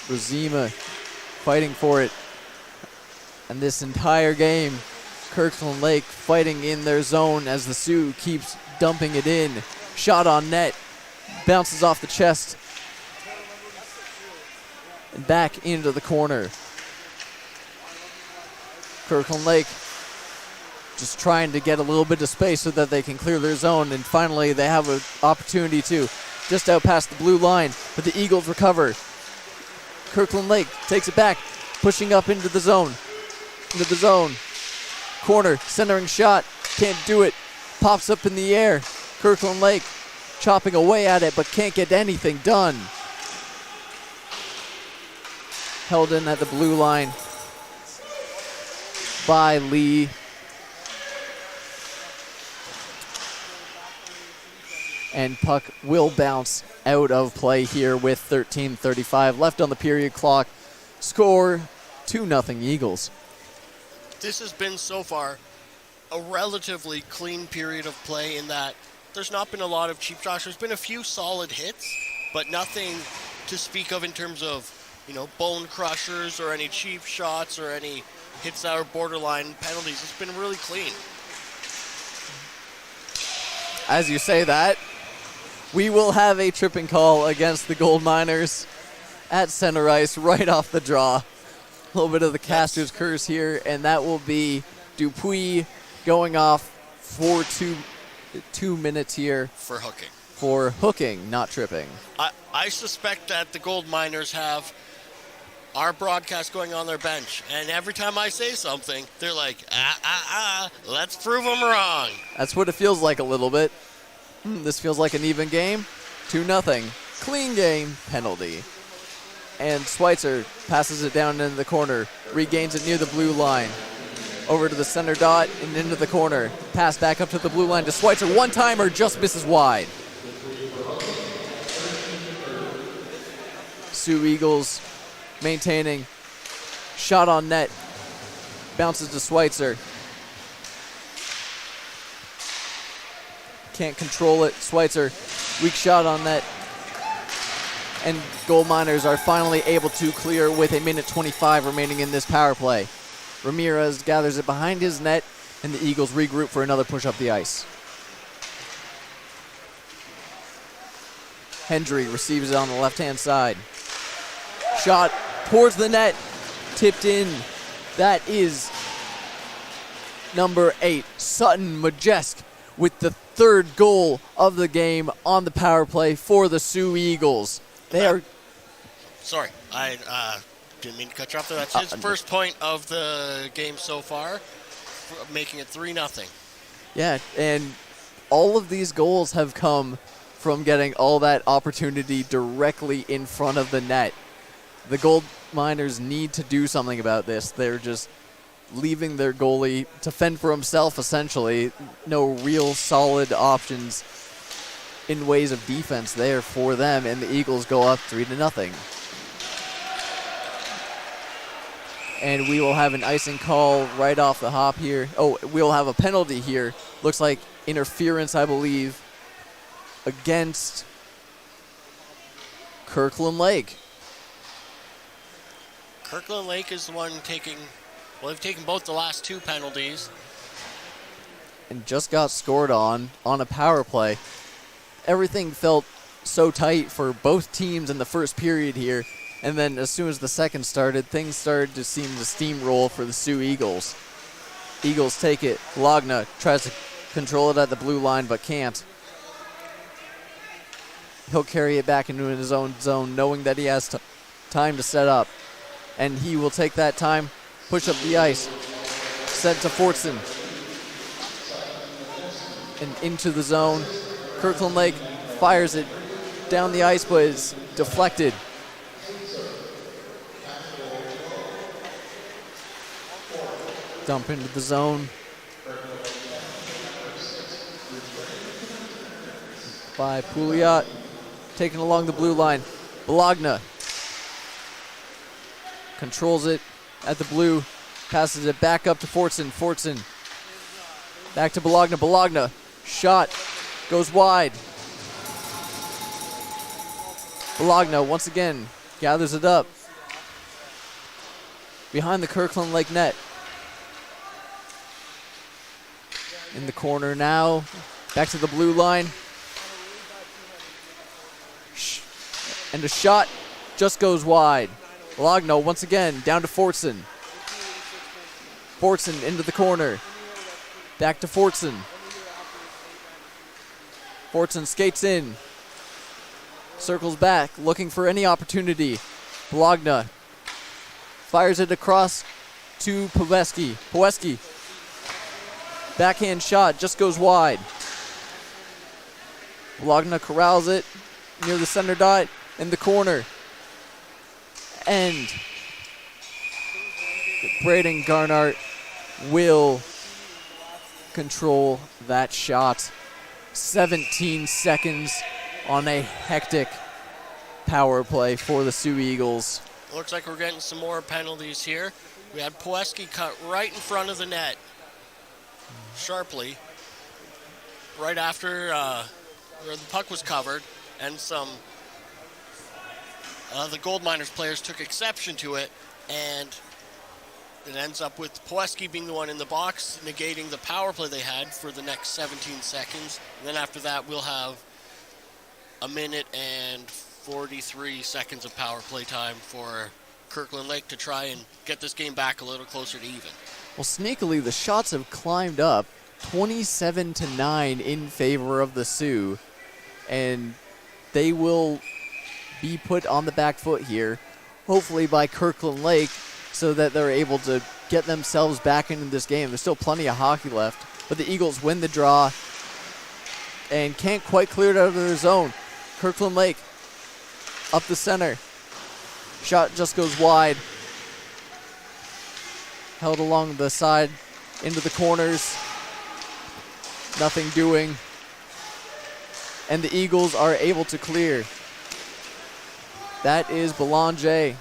Speaker 1: Rosima fighting for it. And this entire game, Kirkland Lake fighting in their zone as the Sioux keeps dumping it in. Shot on net. Bounces off the chest. And back into the corner. Kirkland Lake just trying to get a little bit of space so that they can clear their zone. And finally, they have an opportunity to just out past the blue line. But the Eagles recover. Kirkland Lake takes it back, pushing up into the zone. Into the zone. Corner, centering shot. Can't do it. Pops up in the air. Kirkland Lake chopping away at it, but can't get anything done. Held in at the blue line by Lee. And puck will bounce out of play here with 13:35 left on the period clock. Score 2-0 Eagles.
Speaker 2: This has been so far a relatively clean period of play in that there's not been a lot of cheap shots. There's been a few solid hits, but nothing to speak of in terms of, bone crushers or any cheap shots or any hits that are borderline penalties. It's been really clean.
Speaker 1: As you say that, we will have a tripping call against the Gold Miners at center ice right off the draw. A little bit of the caster's curse here, and that will be Dupuis going off for two minutes here.
Speaker 2: For hooking.
Speaker 1: For hooking, not tripping.
Speaker 2: I suspect that the Gold Miners have our broadcast going on their bench, and every time I say something, they're like, let's prove them wrong.
Speaker 1: That's what it feels like a little bit. This feels like an even game. 2-0. Clean game, penalty. And Schweitzer passes it down into the corner, regains it near the blue line. Over to the center dot and into the corner. Pass back up to the blue line to Schweitzer. One-timer just misses wide. Sioux Eagles maintaining. Shot on net. Bounces to Schweitzer. Can't control it. Schweitzer, weak shot on net. And Gold Miners are finally able to clear with 1:25 remaining in this power play. Ramirez gathers it behind his net, and the Eagles regroup for another push up the ice. Hendry receives it on the left-hand side. Shot towards the net, tipped in. That is number 8, Sutton Majesk, with the third goal of the game on the power play for the Sioux Eagles. They are...
Speaker 2: Sorry, I didn't mean to cut you off there. That's his first point of the game so far, making it 3-0.
Speaker 1: Yeah, and all of these goals have come from getting all that opportunity directly in front of the net. The Gold Miners need to do something about this. They're just leaving their goalie to fend for himself, essentially. No real solid options in ways of defense there for them, and the Eagles go up 3-0. And we will have an icing call right off the hop here. Oh, we'll have a penalty here. Looks like interference, I believe, against Kirkland Lake.
Speaker 2: Kirkland Lake is the one taking, well, they've taken both the last 2 penalties.
Speaker 1: And just got scored on a power play. Everything felt so tight for both teams in the first period here. And then as soon as the second started, things started to seem to steamroll for the Sioux Eagles. Eagles take it. Lagna tries to control it at the blue line, but can't. He'll carry it back into his own zone, knowing that he has time to set up. And he will take that time, push up the ice, sent to Fortson. And into the zone. Kirkland Lake fires it down the ice, but it's deflected. Dump into the zone. By Pouliot. Taken along the blue line. Bologna controls it at the blue. Passes it back up to Fortson. Fortson. Back to Bologna. Bologna. Shot. Goes wide. Bologna once again gathers it up. Behind the Kirkland Lake net. In the corner now. Back to the blue line. And a shot just goes wide. Bologna once again down to Fortson. Fortson into the corner. Back to Fortson. Fortson skates in. Circles back, looking for any opportunity. Bologna fires it across to Poweski. Poweski. Backhand shot just goes wide. Bologna corrals it near the center dot in the corner. And Braden Garnart will control that shot. 17 seconds on a hectic power play for the Sioux Eagles.
Speaker 2: Looks like we're getting some more penalties here. We had Poweski cut right in front of the net, sharply, right after where the puck was covered, and some the Gold Miners players took exception to it, and it ends up with Poweski being the one in the box, negating the power play they had for the next 17 seconds. And then after that, we'll have 1:43 seconds of power play time for Kirkland Lake to try and get this game back a little closer to even.
Speaker 1: Well, sneakily, the shots have climbed up 27-9 in favor of the Sioux, and they will be put on the back foot here, hopefully by Kirkland Lake, so that they're able to get themselves back into this game. There's still plenty of hockey left, but the Eagles win the draw and can't quite clear it out of their zone. Kirkland Lake up the center. Shot just goes wide. Held along the side into the corners. Nothing doing. And the Eagles are able to clear. That is Belanger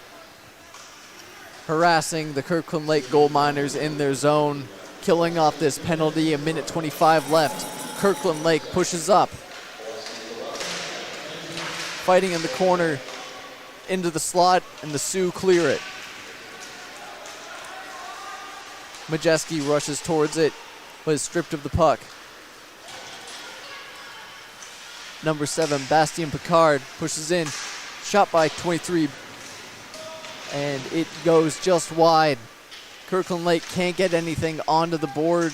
Speaker 1: harassing the Kirkland Lake Gold Miners in their zone, killing off this penalty. A minute 25 left. Kirkland Lake pushes up. Fighting in the corner into the slot, and the Sioux clear it. Majeski rushes towards it, but is stripped of the puck. Number 7, Bastien Picard, pushes in. Shot by 23, and it goes just wide. Kirkland Lake can't get anything onto the board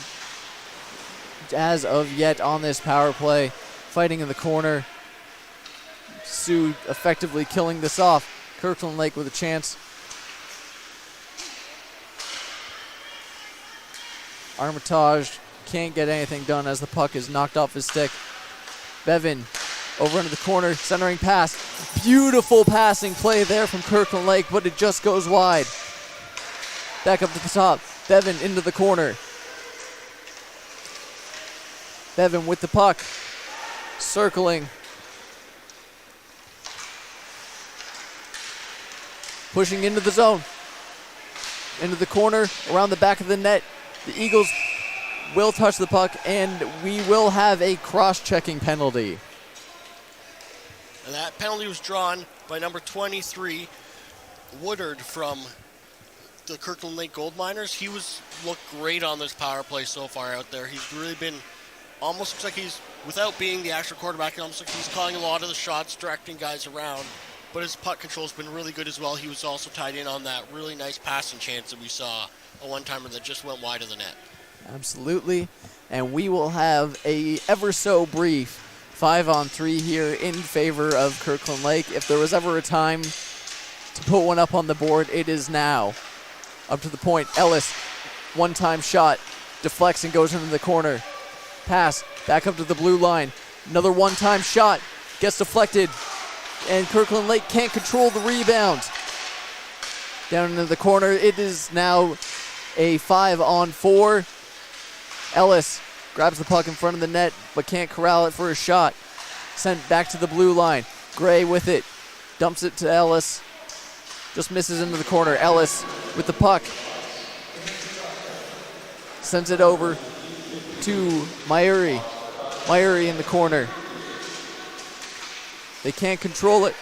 Speaker 1: as of yet on this power play. Fighting in the corner. Sioux effectively killing this off. Kirkland Lake with a chance. Armitage can't get anything done as the puck is knocked off his stick. Bevan over into the corner, centering pass. Beautiful passing play there from Kirkland Lake, but it just goes wide. Back up to the top. Bevan into the corner. Bevan with the puck. Circling. Pushing into the zone. Into the corner, around the back of the net. The Eagles will touch the puck, and we will have a cross-checking penalty.
Speaker 2: And that penalty was drawn by number 23, Woodard from the Kirkland Lake Gold Miners. He looked great on this power play so far out there. He's really been, almost looks like he's, without being the actual quarterback, it almost like he's calling a lot of the shots, directing guys around. But his puck control's been really good as well. He was also tied in on that really nice passing chance that we saw, a one-timer that just went wide of the net.
Speaker 1: Absolutely. And we will have a ever so brief 5-on-3 here in favor of Kirkland Lake. If there was ever a time to put one up on the board, it is now. Up to the point. Ellis, one-time shot, deflects and goes into the corner. Pass, back up to the blue line. Another one-time shot, gets deflected, and Kirkland Lake can't control the rebound. Down into the corner, it is now a 5-on-4. Ellis grabs the puck in front of the net, but can't corral it for a shot. Sent back to the blue line. Gray with it. Dumps it to Ellis. Just misses into the corner. Ellis with the puck. Sends it over to Mayuri. Mayuri in the corner. They can't control it.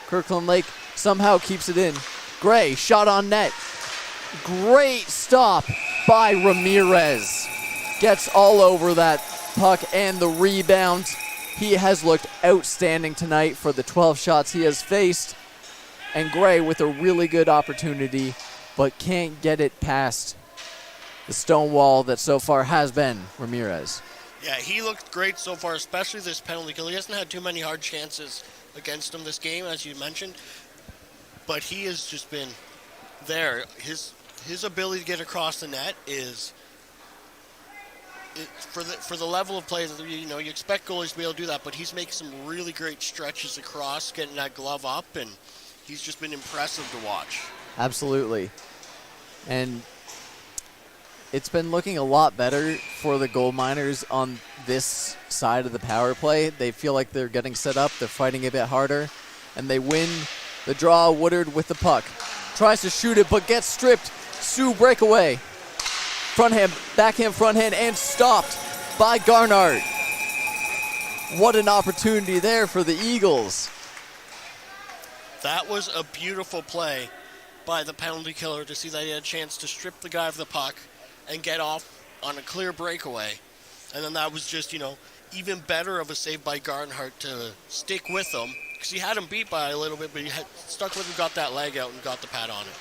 Speaker 1: Kirkland Lake somehow keeps it in. Gray, shot on net. Great stop by Ramirez. Gets all over that puck and the rebound. He has looked outstanding tonight for the 12 shots he has faced. And Gray with a really good opportunity, but can't get it past the stone wall that so far has been Ramirez.
Speaker 2: Yeah, he looked great so far, especially this penalty kill. He hasn't had too many hard chances against him this game, as you mentioned. But he has just been there. His ability to get across the net is for the level of play that you expect goalies to be able to do that, but he's making some really great stretches across, getting that glove up, and he's just been impressive to watch.
Speaker 1: Absolutely. And it's been looking a lot better for the Gold Miners on this side of the power play. They feel like they're getting set up, they're fighting a bit harder, and they win the draw. Woodard with the puck. Tries to shoot it, but gets stripped. Sioux breakaway. Fronthand, backhand, fronthand, and stopped by Garnard. What an opportunity there for the Eagles.
Speaker 2: That was a beautiful play by the penalty killer to see that he had a chance to strip the guy of the puck and get off on a clear breakaway. And then that was just, even better of a save by Garnhart to stick with him, because he had him beat by a little bit, but he had stuck with him, got that leg out, and got the pad on it.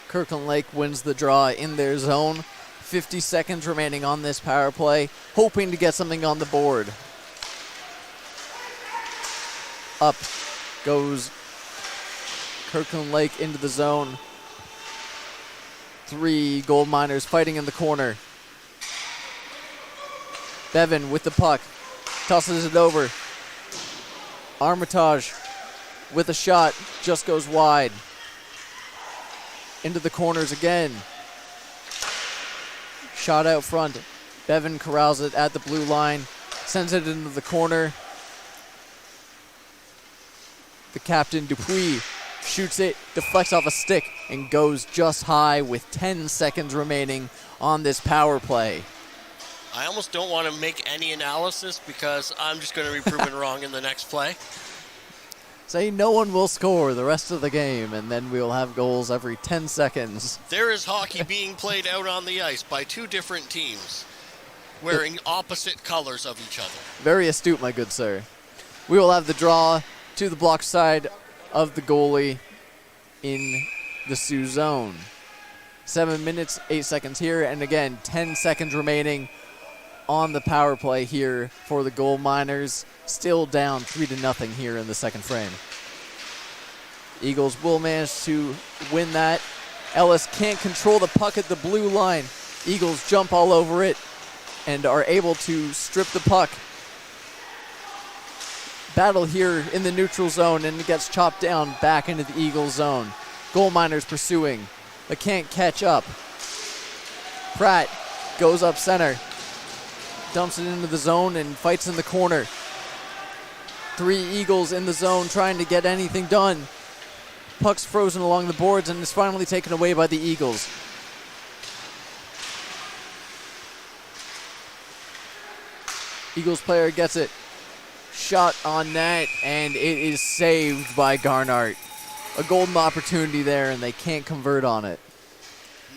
Speaker 1: Kirkland Lake wins the draw in their zone. 50 seconds remaining on this power play, hoping to get something on the board. Up goes Kirkland Lake into the zone. 3 Gold Miners fighting in the corner. Bevan with the puck. Tosses it over. Armitage with a shot, just goes wide. Into the corners again. Shot out front. Bevan corrals it at the blue line, sends it into the corner. The captain, Dupuis, shoots it, deflects off a stick, and goes just high with 10 seconds remaining on this power play.
Speaker 2: I almost don't want to make any analysis because I'm just going to be proven wrong in the next play.
Speaker 1: Say no one will score the rest of the game, and then we'll have goals every 10 seconds.
Speaker 2: There is hockey being played out on the ice by two different teams wearing opposite colors of each other.
Speaker 1: Very astute, my good sir. We will have the draw to the block side of the goalie in the Sioux zone. 7 minutes, 8 seconds here, and again, 10 seconds remaining on the power play here for the Gold Miners. Still down 3-0 here in the second frame. Eagles will manage to win that. Ellis can't control the puck at the blue line. Eagles jump all over it and are able to strip the puck. Battle here in the neutral zone, and it gets chopped down back into the Eagles zone. Gold Miners pursuing, but can't catch up. Pratt goes up center, dumps it into the zone and fights in the corner. 3 Eagles in the zone trying to get anything done. Puck's frozen along the boards and is finally taken away by the Eagles. Eagles player gets it. Shot on net, and it is saved by Garnart. A golden opportunity there, and they can't convert on it.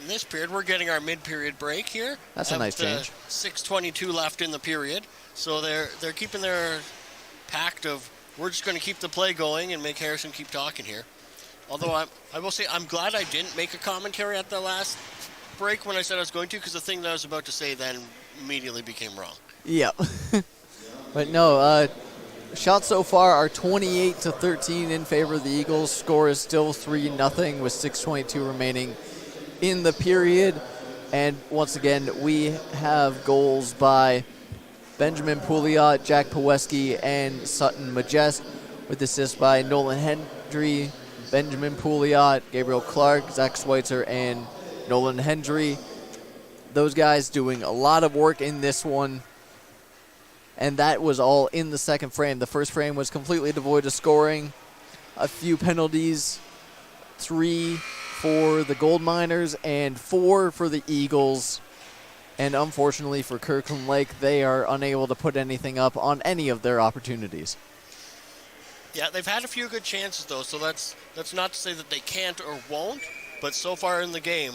Speaker 2: In this period, we're getting our mid-period break here.
Speaker 1: That's a nice change.
Speaker 2: 6:22 left in the period, so they're keeping their pact of we're just going to keep the play going and make Harrison keep talking here. Although I will say I'm glad I didn't make a commentary at the last break when I said I was going to, because the thing that I was about to say then immediately became wrong.
Speaker 1: Yep. But no, shots so far are 28-13 in favor of the Eagles. Score is still 3-0 with 6:22 remaining in the period. And once again, we have goals by Benjamin Pouliot, Jack Paweski, and Sutton Majest, with assists by Nolan Hendry, Benjamin Pouliot, Gabriel Clark, Zach Schweitzer, and Nolan Hendry. Those guys doing a lot of work in this one. And that was all in the second frame. The first frame was completely devoid of scoring. A few penalties, 3 for the Gold Miners and 4 for the Eagles. And unfortunately for Kirkland Lake, they are unable to put anything up on any of their opportunities.
Speaker 2: Yeah, they've had a few good chances, though, so that's not to say that they can't or won't, but so far in the game,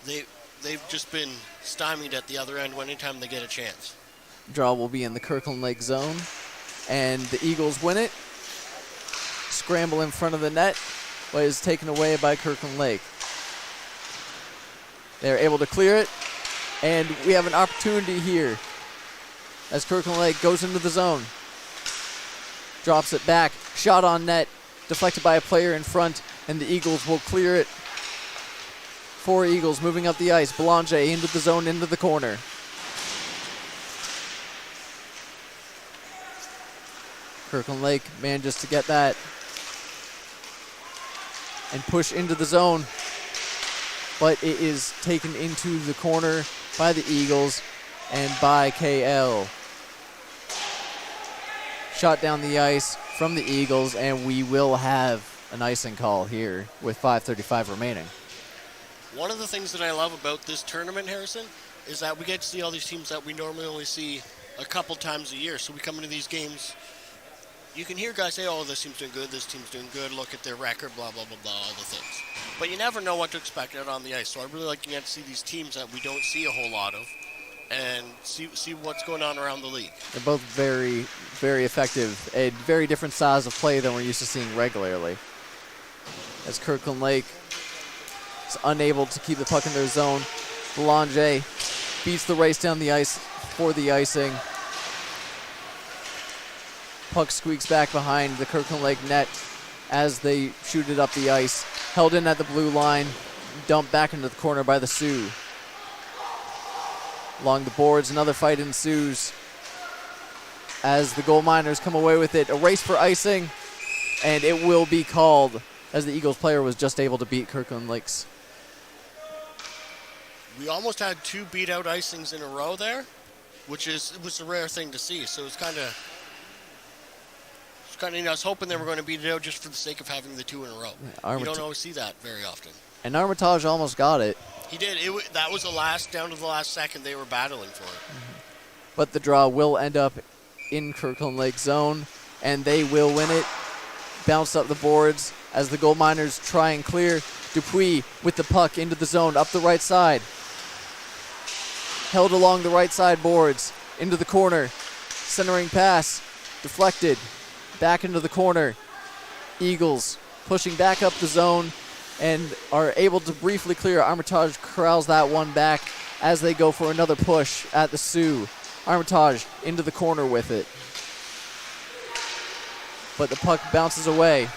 Speaker 2: they've just been stymied at the other end anytime they get a chance.
Speaker 1: Draw will be in the Kirkland Lake zone, and the Eagles win it. Scramble in front of the net, but is taken away by Kirkland Lake. They're able to clear it, and we have an opportunity here as Kirkland Lake goes into the zone. Drops it back, shot on net, deflected by a player in front, and the Eagles will clear it. 4 Eagles moving up the ice. Belanger into the zone, into the corner. Kirkland Lake manages to get that and push into the zone, but it is taken into the corner by the Eagles and by KL. Shot down the ice from the Eagles, and we will have an icing call here with 5:35 remaining.
Speaker 2: One of the things that I love about this tournament, Harrison, is that we get to see all these teams that we normally only see a couple times a year. So we come into these games, you can hear guys say, oh, this team's doing good, this team's doing good, look at their record, blah, blah, blah, blah, all the things. But you never know what to expect out on the ice. So I really like to get to see these teams that we don't see a whole lot of and see what's going on around the league.
Speaker 1: They're both very, very effective and very different styles of play than we're used to seeing regularly. As Kirkland Lake is unable to keep the puck in their zone, Belanger beats the race down the ice for the icing. Puck squeaks back behind the Kirkland Lake net as they shoot it up the ice. Held in at the blue line, dumped back into the corner by the Sioux. Along the boards, another fight ensues as the Gold Miners come away with it. A race for icing, and it will be called as the Eagles player was just able to beat Kirkland Lakes.
Speaker 2: We almost had 2 beat-out icings in a row there, which was a rare thing to see. So it's kind of, I was hoping they were going to beat it out just for the sake of having the 2 in a row. You don't always see that very often.
Speaker 1: And Armitage almost got it.
Speaker 2: He did. That was down to the last second they were battling for it.
Speaker 1: But the draw will end up in Kirkland Lake zone, and they will win it. Bounce up the boards as the Gold Miners try and clear. Dupuis with the puck into the zone, up the right side. Held along the right side boards, into the corner. Centering pass, deflected. Back into the corner. Eagles pushing back up the zone and are able to briefly clear. Armitage corrals that one back as they go for another push at the Sioux. Armitage into the corner with it. But the puck bounces away.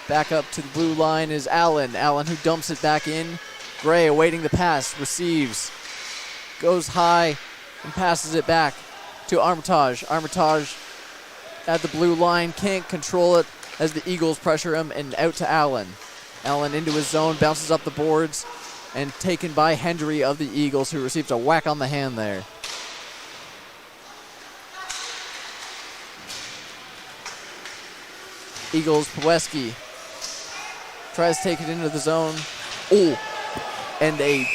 Speaker 1: Back up to the blue line is Allen. Allen who dumps it back in. Gray awaiting the pass, receives. Goes high and passes it back to Armitage. Armitage at the blue line, can't control it as the Eagles pressure him, and out to Allen. Allen into his zone, bounces up the boards, and taken by Hendry of the Eagles, who receives a whack on the hand there. Eagles, Pweski tries to take it into the zone. Oh, and a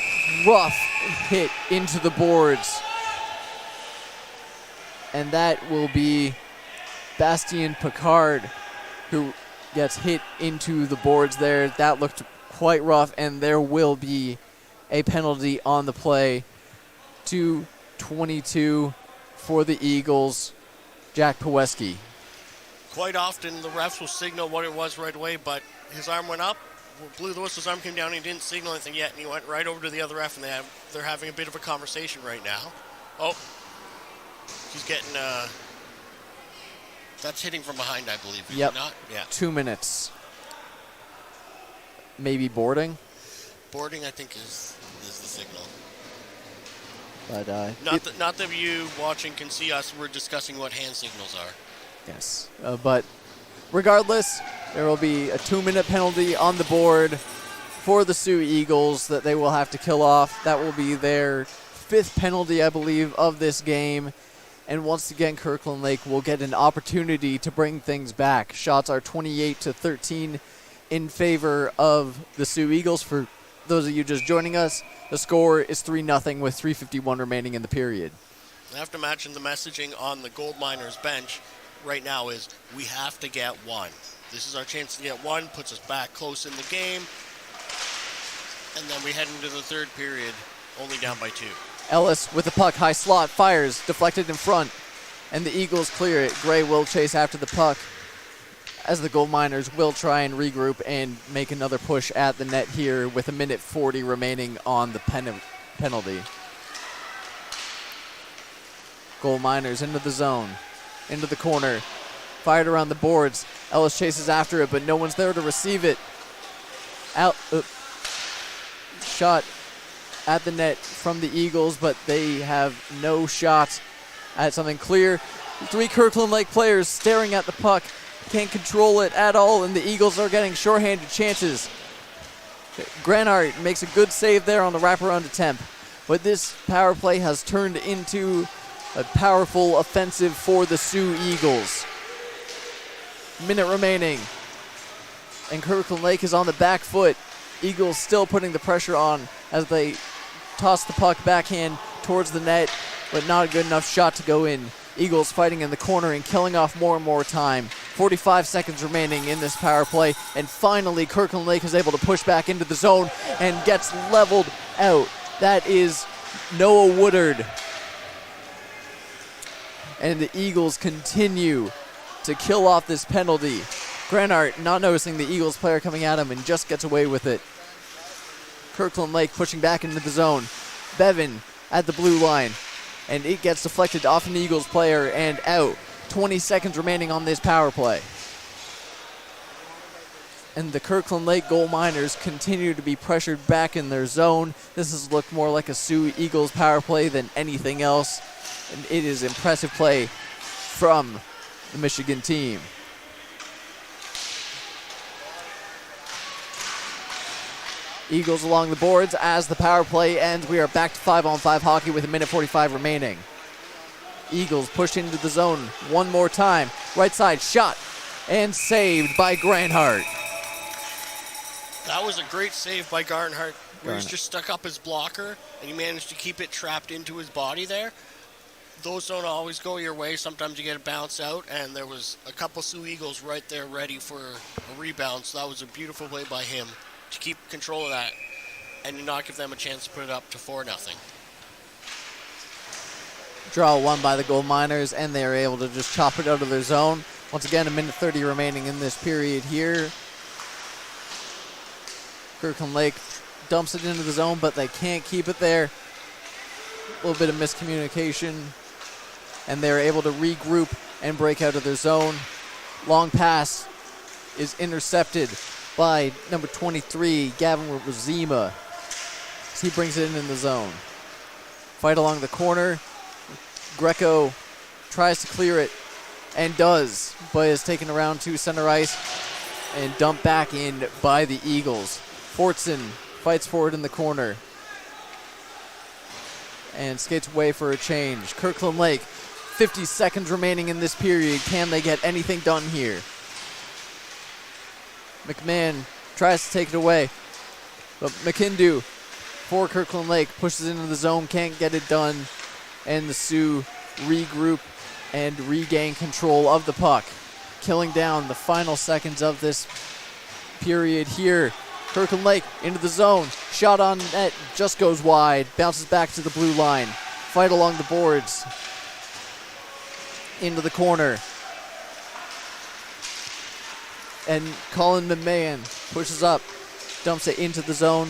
Speaker 1: rough hit into the boards. And that will be Bastien Picard, who gets hit into the boards there. That looked quite rough, and there will be a penalty on the play. 2:22 for the Eagles. Jack Pweski.
Speaker 2: Quite often the refs will signal what it was right away, but his arm went up, blew the whistle, his arm came down, and he didn't signal anything yet, and he went right over to the other ref, and they're having a bit of a conversation right now. Oh, he's getting, that's hitting from behind, I believe. Is
Speaker 1: yep.
Speaker 2: It not? Yeah.
Speaker 1: 2 minutes. Maybe boarding?
Speaker 2: Boarding, I think, is the signal.
Speaker 1: But
Speaker 2: not that you watching can see us. We're discussing what hand signals are.
Speaker 1: Yes, but regardless, there will be a 2-minute penalty on the board for the Sioux Eagles that they will have to kill off. That will be their 5th penalty, I believe, of this game. And once again, Kirkland Lake will get an opportunity to bring things back. Shots are 28-13 in favor of the Sioux Eagles. For those of you just joining us, the score is 3-0 with 3:51 remaining in the period.
Speaker 2: I have to imagine the messaging on the Gold Miners bench right now is, we have to get one. This is our chance to get one, puts us back close in the game, and then we head into the third period only down by 2.
Speaker 1: Ellis with the puck, high slot, fires, deflected in front, and the Eagles clear it. Gray will chase after the puck as the Gold Miners will try and regroup and make another push at the net here with 1:40 remaining on the penalty. Gold Miners into the zone. Into the corner, fired around the boards. Ellis chases after it, but no one's there to receive it. Shot at the net from the Eagles, but they have no shot at something clear. 3 Kirkland Lake players staring at the puck, can't control it at all, and the Eagles are getting shorthanded chances. Granart makes a good save there on the wraparound attempt, but this power play has turned into a powerful offensive for the Sioux Eagles. Minute remaining. And Kirkland Lake is on the back foot. Eagles still putting the pressure on as they toss the puck backhand towards the net, but not a good enough shot to go in. Eagles fighting in the corner and killing off more and more time. 45 seconds remaining in this power play. And finally, Kirkland Lake is able to push back into the zone and gets leveled out. That is Noah Woodard. And the Eagles continue to kill off this penalty. Granart not noticing the Eagles player coming at him and just gets away with it. Kirkland Lake pushing back into the zone. Bevan at the blue line. And it gets deflected off an Eagles player and out. 20 seconds remaining on this power play. And the Kirkland Lake Gold Miners continue to be pressured back in their zone. This has looked more like a Sioux Eagles power play than anything else. And it is impressive play from the Michigan team. Eagles along the boards as the power play ends. We are back to 5-on-5 hockey with 1:45 remaining. Eagles push into the zone one more time. Right side shot and saved by Granhart.
Speaker 2: That was a great save by Garnhart, where he's just stuck up his blocker and he managed to keep it trapped into his body there. Those don't always go your way. Sometimes you get a bounce out, and there was a couple Sioux Eagles right there ready for a rebound, so that was a beautiful play by him to keep control of that and not give them a chance to put it up to 4-0.
Speaker 1: Draw one by the Gold Miners, and they are able to just chop it out of their zone. Once again, 1:30 remaining in this period here. Kirkland Lake dumps it into the zone, but they can't keep it there. A little bit of miscommunication, and they're able to regroup and break out of their zone. Long pass is intercepted by number 23, Gavin Rosima. He brings it in the zone. Fight along the corner. Greco tries to clear it and does, but is taken around to center ice and dumped back in by the Eagles. Fortson fights forward in the corner and skates away for a change. Kirkland Lake, 50 seconds remaining in this period. Can they get anything done here? McMahon tries to take it away, but McKindu for Kirkland Lake pushes into the zone, can't get it done, and the Sioux regroup and regain control of the puck, killing down the final seconds of this period here. Kirkland Lake into the zone, shot on net, just goes wide, bounces back to the blue line. Fight along the boards, into the corner. And Colin McMahon pushes up, dumps it into the zone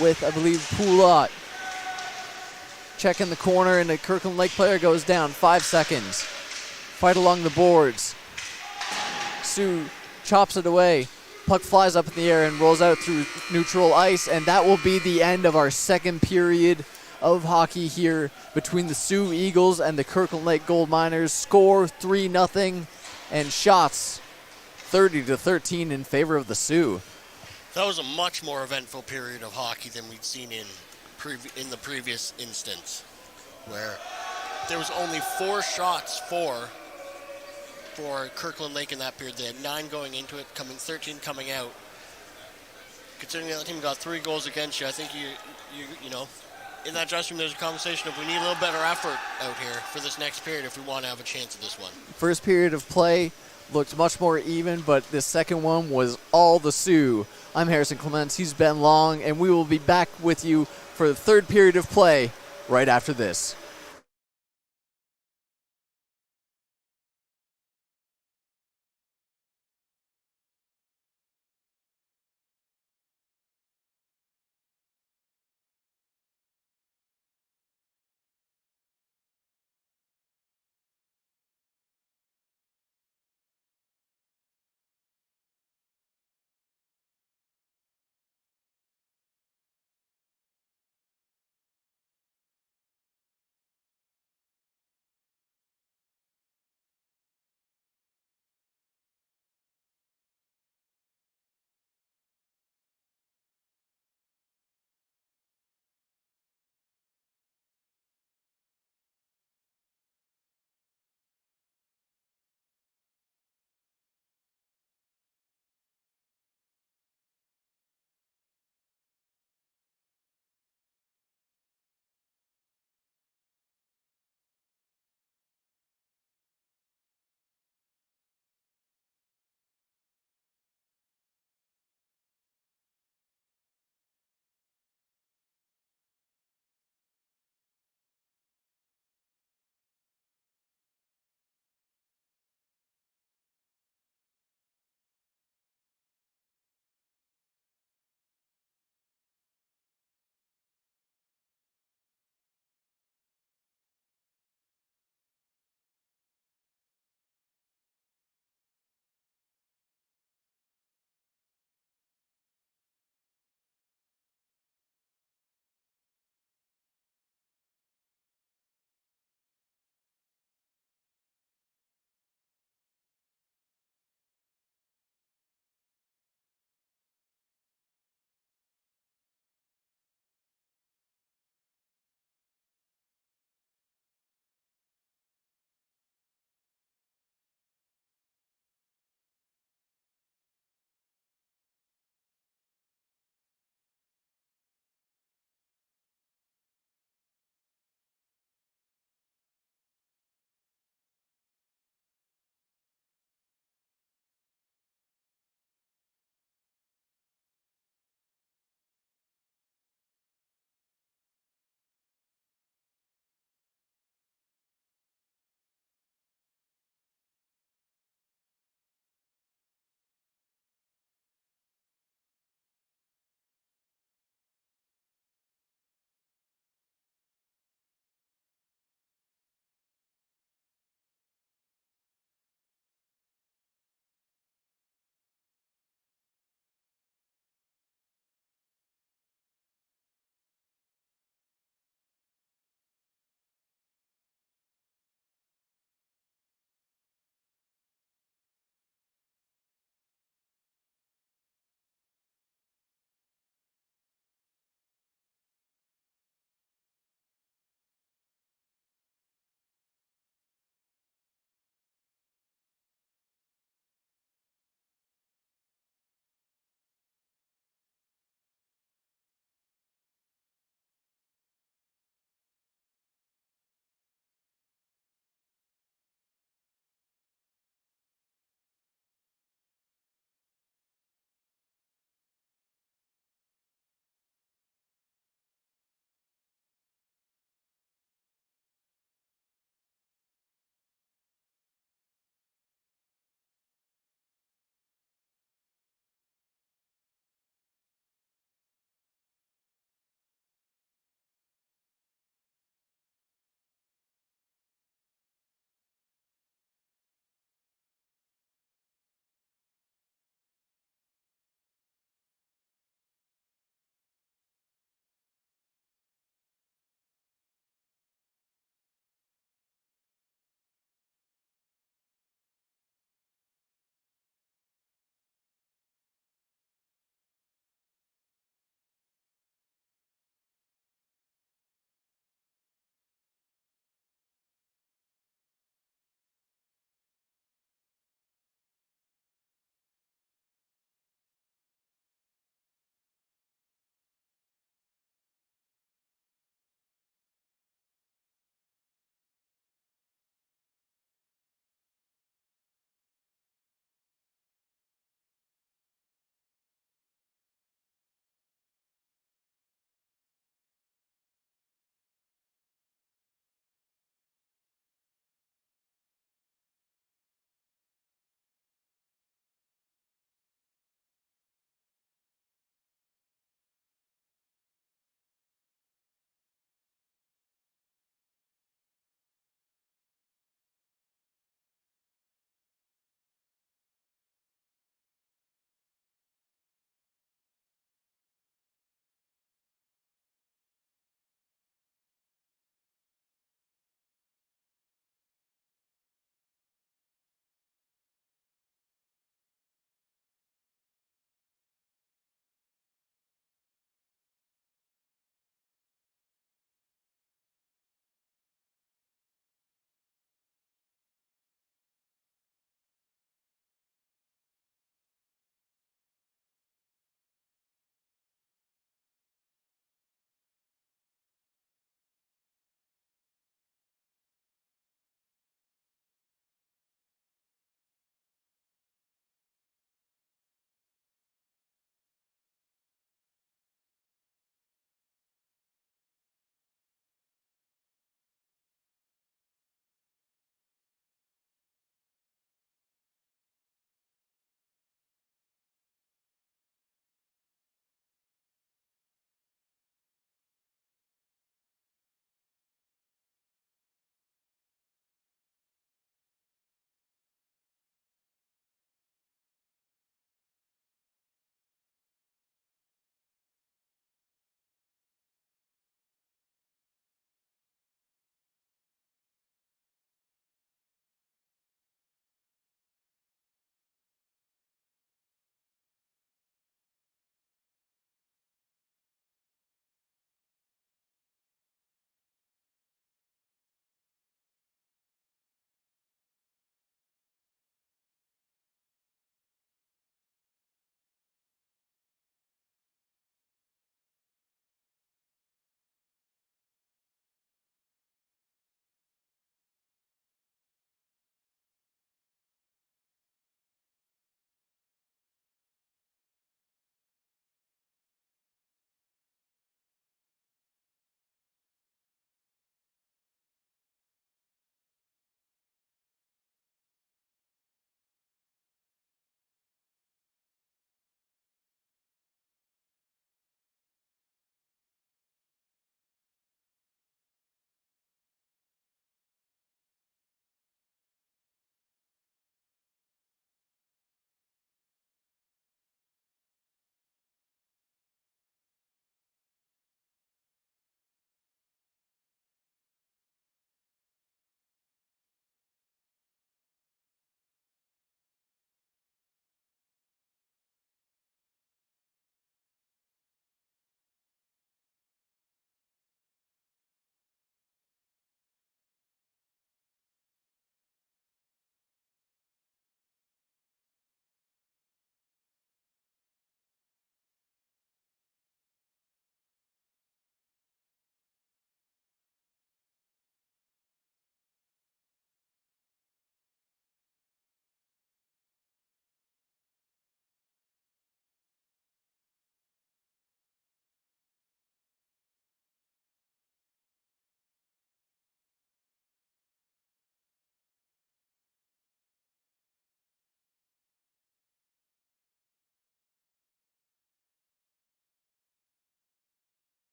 Speaker 1: with, I believe, Poulot. Check in the corner, and the Kirkland Lake player goes down. 5 seconds. Fight along the boards. Sioux chops it away. Puck flies up in the air and rolls out through neutral ice, and that will be the end of our second period of hockey here between the Sioux Eagles and the Kirkland Lake Gold Miners. Score 3-0, and shots 30-13 in favor of the Sioux.
Speaker 2: That was a much more eventful period of hockey than we'd seen in the previous instance, where there was only 4 shots for Kirkland Lake in that period. They had 9 going into it, 13 coming out. Considering the other team got 3 goals against you, I think you know, in that dressing room there's a conversation of we need a little better effort out here for this next period if we want to have a chance at this one.
Speaker 1: First period of play looked much more even, but the second one was all the Sioux. I'm Harrison Clements, he's Ben Long, and we will be back with you for the third period of play right after this.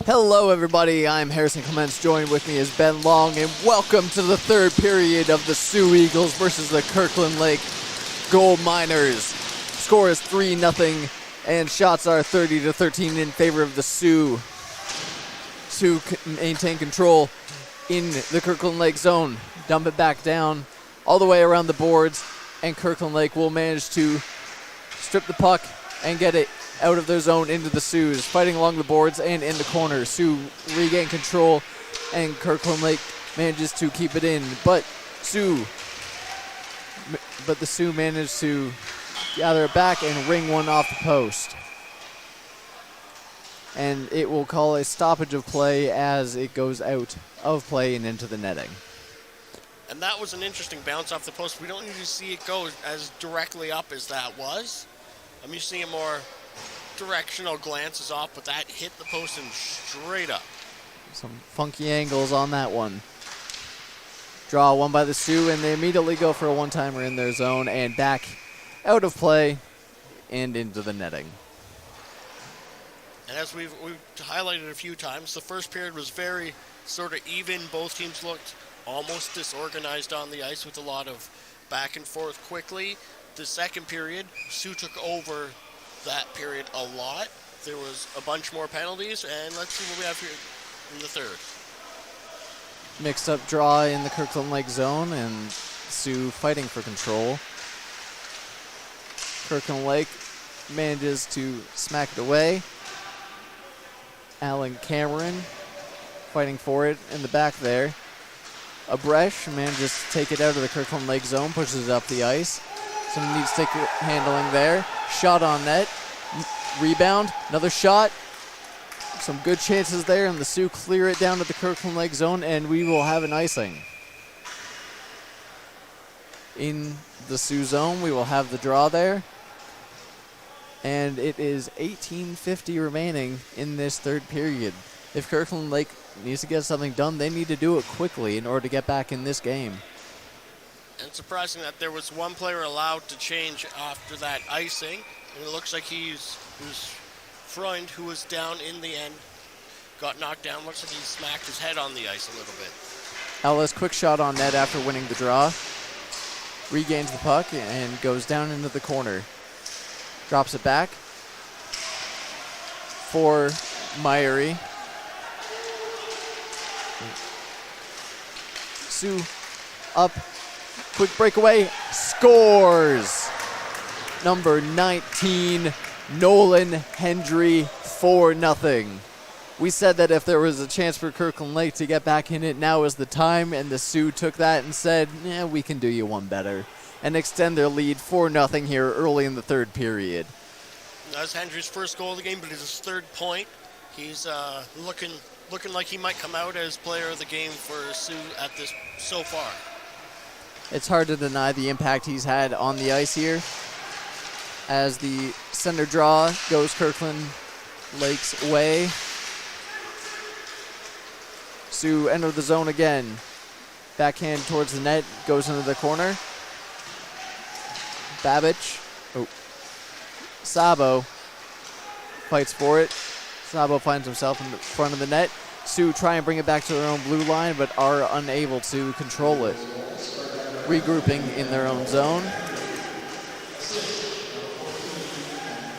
Speaker 1: Hello, everybody. I'm Harrison Clements. Joined with me is Ben Long, and welcome to the third period of the Sioux Eagles versus the Kirkland Lake Gold Miners. Score is 3-0, and shots are 30-13 in favor of the Sioux. Sioux maintain control in the Kirkland Lake zone. Dump it back down all the way around the boards, and Kirkland Lake will manage to strip the puck and get it out of their zone into the Sioux. Fighting along the boards and in the corner. Sioux regain control, and Kirkland Lake manages to keep it in. But the Sioux managed to gather it back and ring one off the post. And it will call a stoppage of play as it goes out of play and into the netting.
Speaker 2: And that was an interesting bounce off the post. We don't usually see it go as directly up as that was. I'm used to seeing more directional glances off, but that hit the post and straight up.
Speaker 1: Some funky angles on that one. Draw one by the Sioux, and they immediately go for a one-timer in their zone and back out of play and into the netting.
Speaker 2: And as we've highlighted a few times, the first period was very sort of even. Both teams looked almost disorganized on the ice with a lot of back and forth quickly. The second period, Sioux took over that period a lot. There was a bunch more penalties, and let's see what we have here in the third.
Speaker 1: Mixed up draw in the Kirkland Lake zone, and Sioux fighting for control. Kirkland Lake manages to smack it away. Alan Cameron fighting for it in the back there. Abresh manages to take it out of the Kirkland Lake zone, pushes it up the ice. Some neat stick handling there. Shot on net. Rebound. Another shot. Some good chances there, and the Sioux clear it down to the Kirkland Lake zone, and we will have an icing. In the Sioux zone, we will have the draw there. And it is 18:50 remaining in this third period. If Kirkland Lake needs to get something done, they need to do it quickly in order to get back in this game.
Speaker 2: And it's surprising that there was one player allowed to change after that icing. And it looks like whose Freund, who was down in the end, got knocked down. Looks like he smacked his head on the ice a little bit.
Speaker 1: Ellis, quick shot on net after winning the draw. Regains the puck and goes down into the corner. Drops it back for Myrie. Sioux up. Quick breakaway. Scores! Number 19, Nolan Hendry, 4-0. We said that if there was a chance for Kirkland Lake to get back in it, now is the time, and the Sioux took that and said, yeah, we can do you one better, and extend their lead 4-0 here early in the third period.
Speaker 2: That's Hendry's first goal of the game, but it's his third point. He's looking like he might come out as player of the game for Sioux at this so far.
Speaker 1: It's hard to deny the impact he's had on the ice here. As the center draw goes Kirkland Lake's way. Sioux enter the zone again. Backhand towards the net, goes into the corner. Babbage. Sabo fights for it. Sabo finds himself in the front of the net. Sioux try and bring it back to their own blue line, but are unable to control it. Regrouping in their own zone.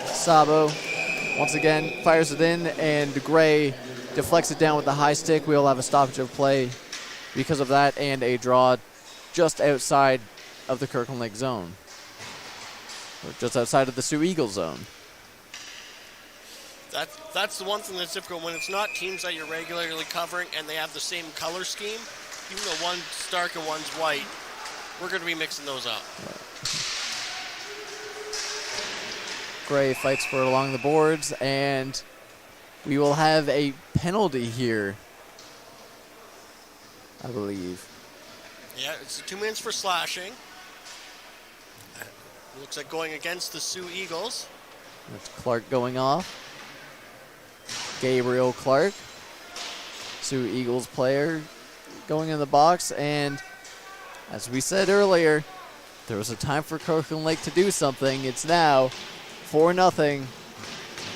Speaker 1: Sabo once again fires it in, and Gray deflects it down with the high stick. We'll have a stoppage of play because of that, and a draw just outside of the Kirkland Lake zone. Or just outside of the Sioux Eagle zone.
Speaker 2: That's the one thing that's difficult when it's not teams that you're regularly covering and they have the same color scheme. Even though one's dark and one's white, we're going to be mixing those up.
Speaker 1: Gray fights for it along the boards, and we will have a penalty here, I believe.
Speaker 2: Yeah, it's 2 minutes for slashing. Looks like going against the Sioux Eagles.
Speaker 1: That's Clark going off. Gabriel Clark, Sioux Eagles player, going in the box, and as we said earlier, there was a time for Kirkland Lake to do something. It's now 4-0.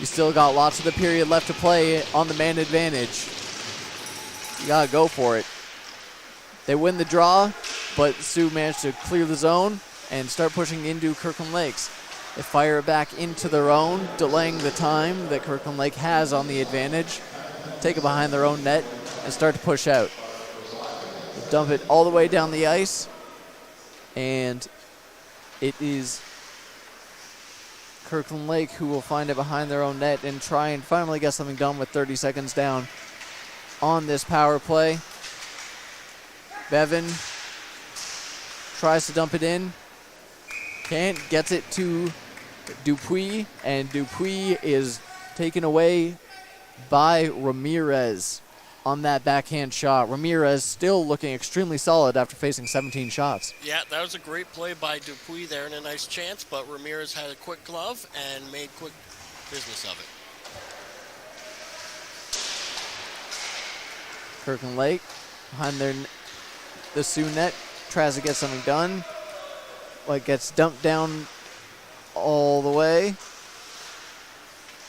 Speaker 1: You still got lots of the period left to play on the man advantage. You gotta go for it. They win the draw, but Sioux managed to clear the zone and start pushing into Kirkland Lakes. They fire it back into their own, delaying the time that Kirkland Lake has on the advantage. Take it behind their own net and start to push out. Dump it all the way down the ice, and it is Kirkland Lake who will find it behind their own net and try and finally get something done with 30 seconds down on this power play. Bevan tries to dump it in. Can't, gets it to Dupuis, and Dupuis is taken away by Ramirez on that backhand shot. Ramirez still looking extremely solid after facing 17 shots.
Speaker 2: Yeah, that was a great play by Dupuis there and a nice chance, but Ramirez had a quick glove and made quick business of it.
Speaker 1: Kirkland Lake behind the Sioux net tries to get something done. Like, gets dumped down all the way.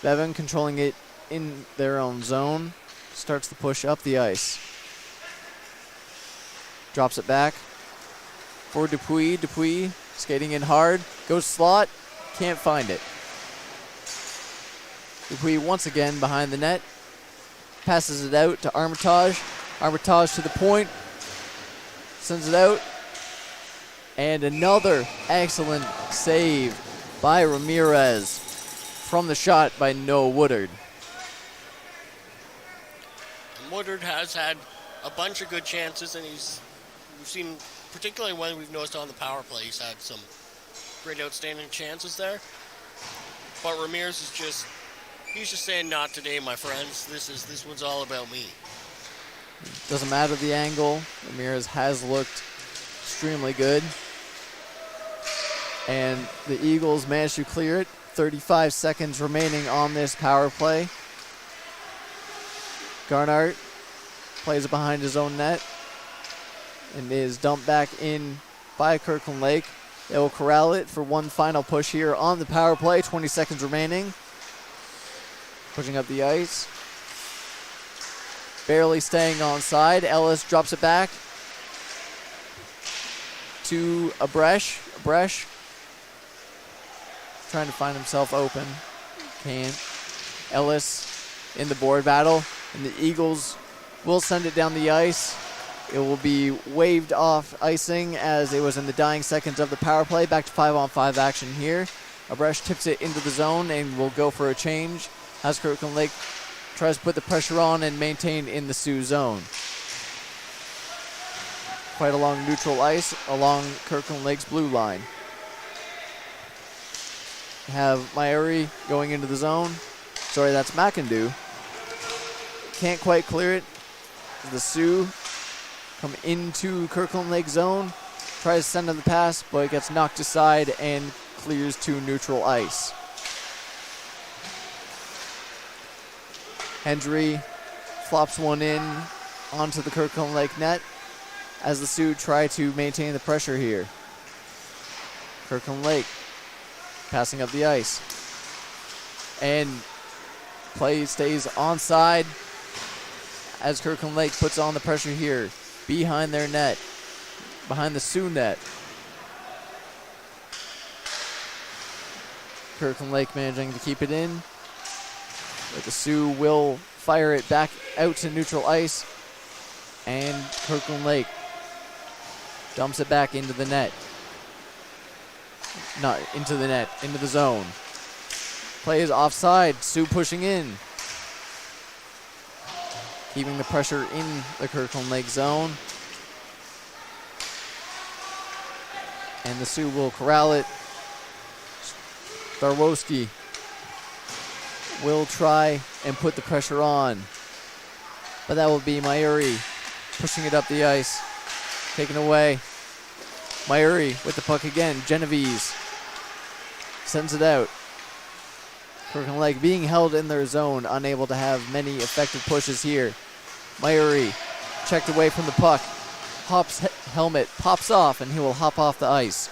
Speaker 1: Bevan controlling it in their own zone. Starts the push up the ice. Drops it back for Dupuis. Dupuis skating in hard. Goes slot. Can't find it. Dupuis once again behind the net. Passes it out to Armitage. Armitage to the point. Sends it out. And another excellent save by Ramirez from the shot by Noah Woodard.
Speaker 2: Woodard has had a bunch of good chances, and we've seen, particularly when we've noticed on the power play, he's had some great outstanding chances there. But Ramirez is he's just saying, not today, my friends. This one's all about me.
Speaker 1: Doesn't matter the angle. Ramirez has looked extremely good. And the Eagles managed to clear it. 35 seconds remaining on this power play. Garnart plays it behind his own net and is dumped back in by Kirkland Lake. They will corral it for one final push here on the power play. 20 seconds remaining. Pushing up the ice. Barely staying onside. Ellis drops it back to Abresh. Abresh trying to find himself open. Can't. Ellis in the board battle. And the Eagles will send it down the ice. It will be waved off icing as it was in the dying seconds of the power play. Back to 5-on-5 action here. Abresh tips it into the zone and will go for a change as Kirkland Lake tries to put the pressure on and maintain in the Sioux zone. Quite along neutral ice, along Kirkland Lake's blue line. Have Myuri going into the zone. Sorry, that's McIndoe. Can't quite clear it. The Sioux come into Kirkland Lake zone. Tries to send him the pass, but it gets knocked aside and clears to neutral ice. Hendry flops one in onto the Kirkland Lake net as the Sioux try to maintain the pressure here. Kirkland Lake passing up the ice. And play stays onside as Kirkland Lake puts on the pressure here behind their net, behind the Sioux net. Kirkland Lake managing to keep it in, but the Sioux will fire it back out to neutral ice, and Kirkland Lake dumps it back into the net. Not into the net, into the zone. Play is offside, Sioux pushing in. Keeping the pressure in the Kirkland Lake zone. And the Sioux will corral it. Starwoski will try and put the pressure on. But that will be Myuri pushing it up the ice. Taken away. Myuri with the puck again. Genovese sends it out. Kirkland Lake being held in their zone, unable to have many effective pushes here. Myuri checked away from the puck. Hop's helmet pops off, and he will hop off the ice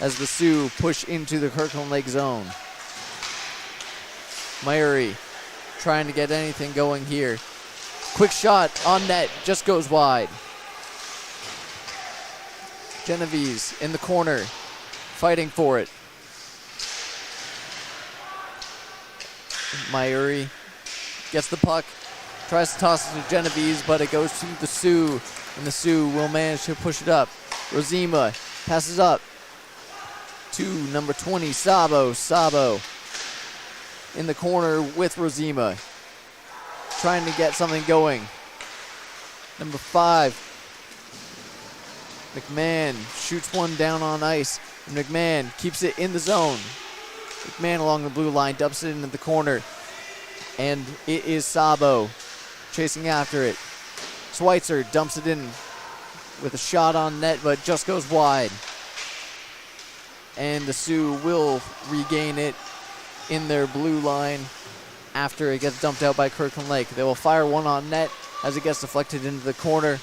Speaker 1: as the Sioux push into the Kirkland Lake zone. Myuri trying to get anything going here. Quick shot on net, just goes wide. Genovese in the corner, fighting for it. Myuri gets the puck, tries to toss it to Genovese, but it goes to the Sioux, and the Sioux will manage to push it up. Rosima passes up to number 20, Sabo. Sabo in the corner with Rosima, trying to get something going. Number 5, McMahon shoots one down on ice, and McMahon keeps it in the zone. McMahon along the blue line dumps it into the corner, and it is Sabo chasing after it. Schweitzer dumps it in with a shot on net, but just goes wide. And the Sioux will regain it in their blue line after it gets dumped out by Kirkland Lake. They will fire one on net as it gets deflected into the corner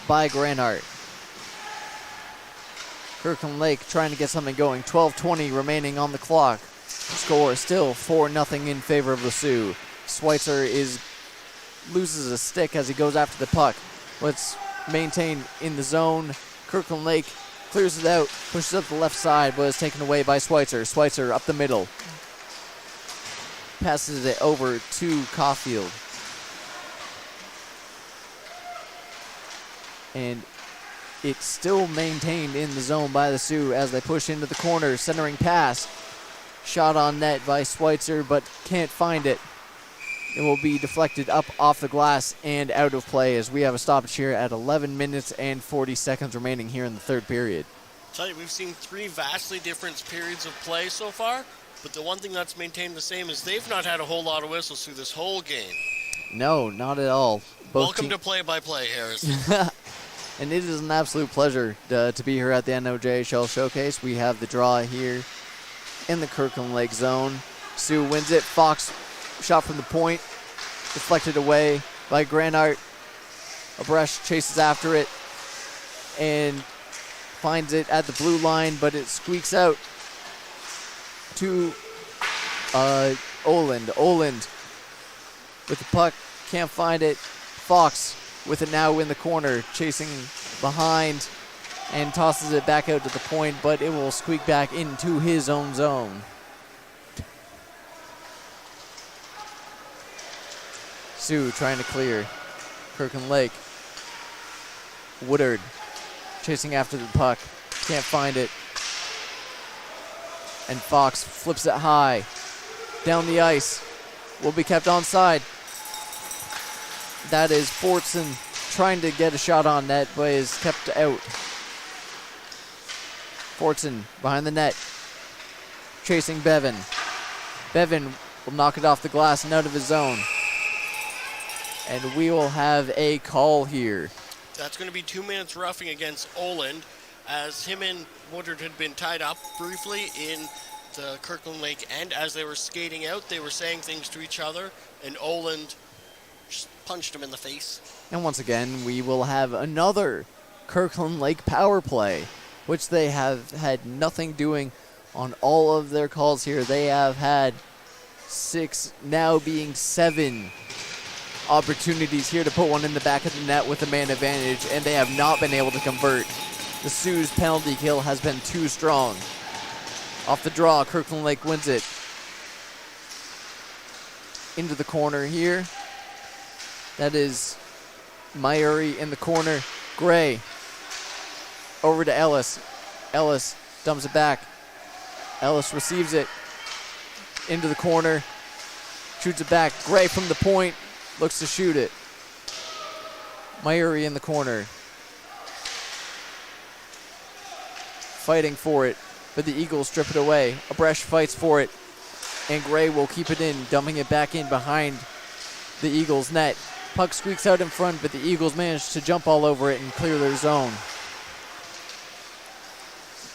Speaker 1: by Granhart. Kirkland Lake trying to get something going. 12:20 remaining on the clock. Score still 4-0 in favor of the Sioux. Schweitzer loses a stick as he goes after the puck. Let's maintain in the zone. Kirkland Lake clears it out, pushes up the left side, but is taken away by Schweitzer. Schweitzer up the middle. Passes it over to Caulfield. And it's still maintained in the zone by the Sioux as they push into the corner. Centering pass. Shot on net by Schweitzer, but can't find it. It will be deflected up off the glass and out of play as we have a stoppage here at 11 minutes and 40 seconds remaining here in the third period.
Speaker 2: I'll tell you, we've seen 3 vastly different periods of play so far, but the one thing that's maintained the same is they've not had a whole lot of whistles through this whole game.
Speaker 1: No, not at all.
Speaker 2: Welcome to play-by-play, Harrison.
Speaker 1: And it is an absolute pleasure to be here at the NOJHL Showcase. We have the draw here in the Kirkland Lake zone. Sioux wins it. Fox shot from the point, deflected away by Granhart. Abresh chases after it and finds it at the blue line, but it squeaks out to Oland. Oland with the puck, can't find it. Fox with it now in the corner, chasing behind and tosses it back out to the point, but it will squeak back into his own zone. Sioux trying to clear. Kirkland Lake. Woodard chasing after the puck. Can't find it. And Fox flips it high. Down the ice. Will be kept onside. That is Fortson trying to get a shot on net, but is kept out. Fortson behind the net. Chasing Bevan. Bevan will knock it off the glass and out of his zone. And we will have a call here.
Speaker 2: That's going to be 2 minutes roughing against Oland, as him and Woodard had been tied up briefly in the Kirkland Lake end. As they were skating out, they were saying things to each other, and Oland just punched him in the face.
Speaker 1: And once again, we will have another Kirkland Lake power play, which they have had nothing doing on all of their calls here. They have had 6, now being 7 opportunities here to put one in the back of the net with a man advantage, and they have not been able to convert. The Sioux's penalty kill has been too strong. Off the draw, Kirkland Lake wins it. Into the corner here. That is Myuri in the corner. Gray over to Ellis. Ellis dumps it back. Ellis receives it into the corner. Shoots it back. Gray from the point. Looks to shoot it. Myuri in the corner. Fighting for it, but the Eagles strip it away. Abresh fights for it, and Gray will keep it in, dumping it back in behind the Eagles' net. Puck squeaks out in front, but the Eagles manage to jump all over it and clear their zone.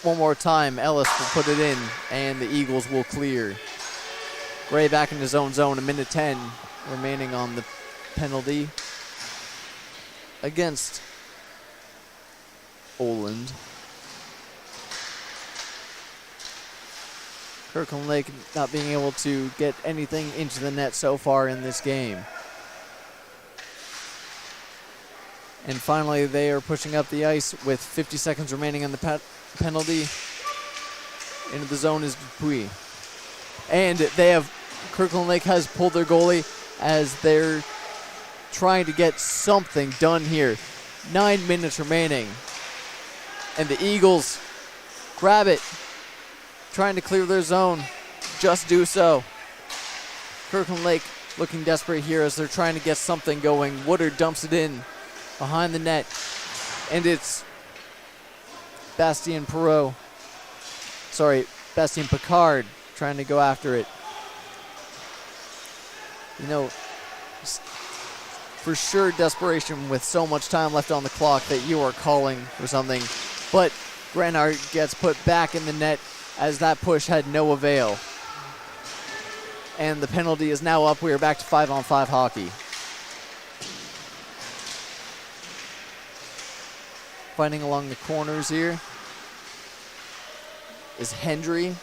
Speaker 1: One more time, Ellis will put it in, and the Eagles will clear. Gray back in his own zone, 1:10 remaining on the penalty against Oland. Kirkland Lake not being able to get anything into the net so far in this game. And finally, they are pushing up the ice with 50 seconds remaining on the penalty. Into the zone is Dupuis. And Kirkland Lake has pulled their goalie as they're trying to get something done here. 9 minutes remaining. And the Eagles grab it, trying to clear their zone. Just do so. Kirkland Lake looking desperate here as they're trying to get something going. Woodard dumps it in behind the net, and it's Bastien Picard trying to go after it. You know, for sure desperation with so much time left on the clock that you are calling for something, but Granard gets put back in the net as that push had no avail. And the penalty is now up. We are back to 5-on-5 hockey. Fighting along the corners here is Dupuis.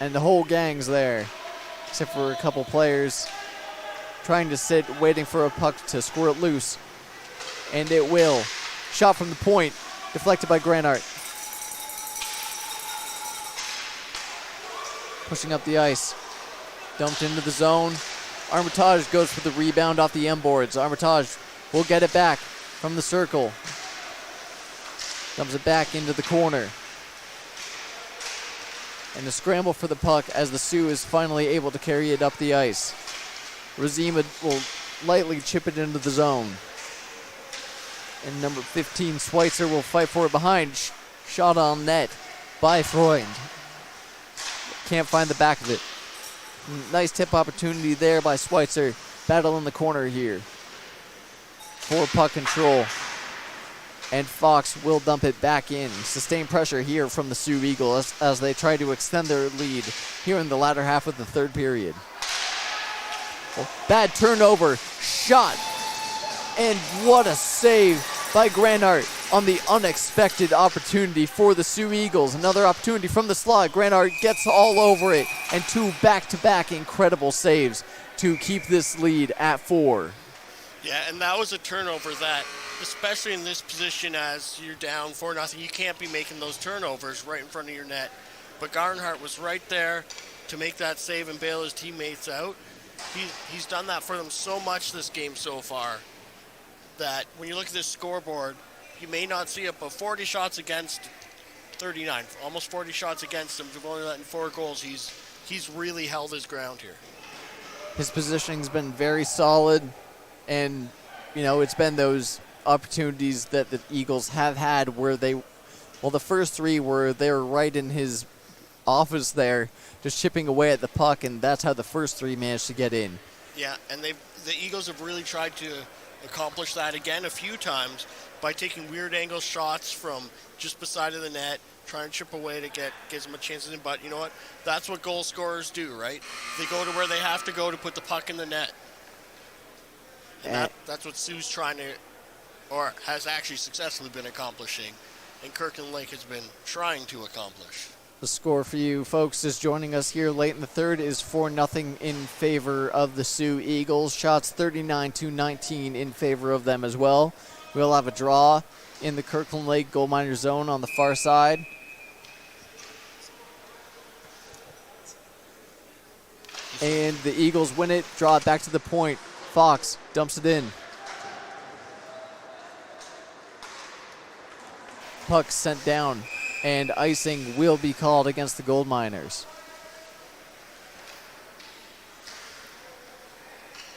Speaker 1: And the whole gang's there, except for a couple players trying to sit, waiting for a puck to squirt loose. And it will. Shot from the point, deflected by Granart. Pushing up the ice, dumped into the zone. Armitage goes for the rebound off the M boards. Armitage will get it back from the circle. Dumps it back into the corner. And a scramble for the puck as the Sioux is finally able to carry it up the ice. Razima will lightly chip it into the zone. And number 15, Schweitzer, will fight for it behind. Shot on net by Freund. Can't find the back of it. Nice tip opportunity there by Schweitzer. Battle in the corner here for puck control. And Fox will dump it back in. Sustained pressure here from the Sioux Eagles as they try to extend their lead here in the latter half of the third period. Bad turnover. Shot. And what a save by Granart on the unexpected opportunity for the Sioux Eagles. Another opportunity from the slot. Granart gets all over it, and two back-to-back incredible saves to keep this lead at 4.
Speaker 2: Yeah, and that was a turnover that, especially in this position as you're down 4-0, you can't be making those turnovers right in front of your net. But Garnhart was right there to make that save and bail his teammates out. He's done that for them so much this game so far that when you look at this scoreboard, you may not see it, but 40 shots against 39, almost 40 shots against him. They've only let in 4 goals. He's really held his ground here.
Speaker 1: His positioning's been very solid, and it's been those opportunities that the Eagles have had where the first 3 were they were right in his office there, just chipping away at the puck, and that's how the first 3 managed to get in.
Speaker 2: Yeah, and the Eagles have really tried to accomplish that again a few times by taking weird angle shots from just beside of the net, trying to chip away to get them a chance in. But you know what? That's what goal scorers do, right? They go to where they have to go to put the puck in the net. And that's what Sioux's trying to, or has actually successfully been accomplishing, and Kirkland Lake has been trying to accomplish.
Speaker 1: The score for you folks is joining us here late in the third is 4-0 in favor of the Sioux Eagles. Shots 39-19 in favor of them as well. We'll have a draw in the Kirkland Lake goal miner zone on the far side. And the Eagles win it, draw it back to the point. Fox dumps it in. Puck sent down, and icing will be called against the gold miners.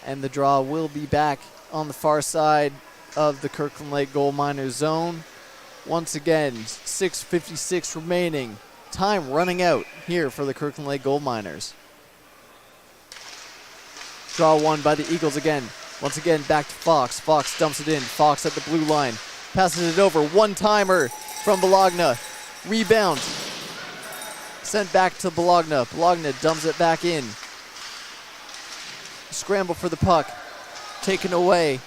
Speaker 1: And the draw will be back on the far side of the Kirkland Lake gold miners zone. Once again, 6:56 remaining. Time running out here for the Kirkland Lake gold miners. Draw one by the Eagles again. Once again, back to Fox. Fox dumps it in. Fox at the blue line. Passes it over. One-timer from Bologna. Rebound. Sent back to Bologna. Bologna dumps it back in. Scramble for the puck. Taken away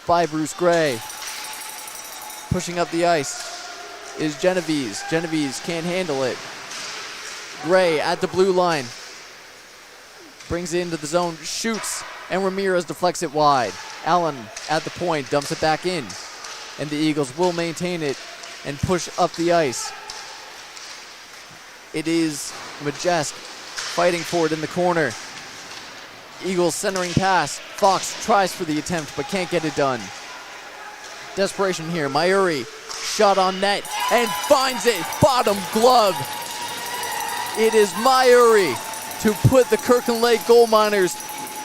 Speaker 1: by Bruce Gray. Pushing up the ice is Genovese. Genovese can't handle it. Gray at the blue line. Brings it into the zone, shoots, and Ramirez deflects it wide. Allen at the point, dumps it back in. And the Eagles will maintain it and push up the ice. It is Majesk fighting for it in the corner. Eagles centering pass. Fox tries for the attempt but can't get it done. Desperation here. Mayuri shot on net and finds it. Bottom glove. It is Mayuri to put the Kirkland Lake Gold Miners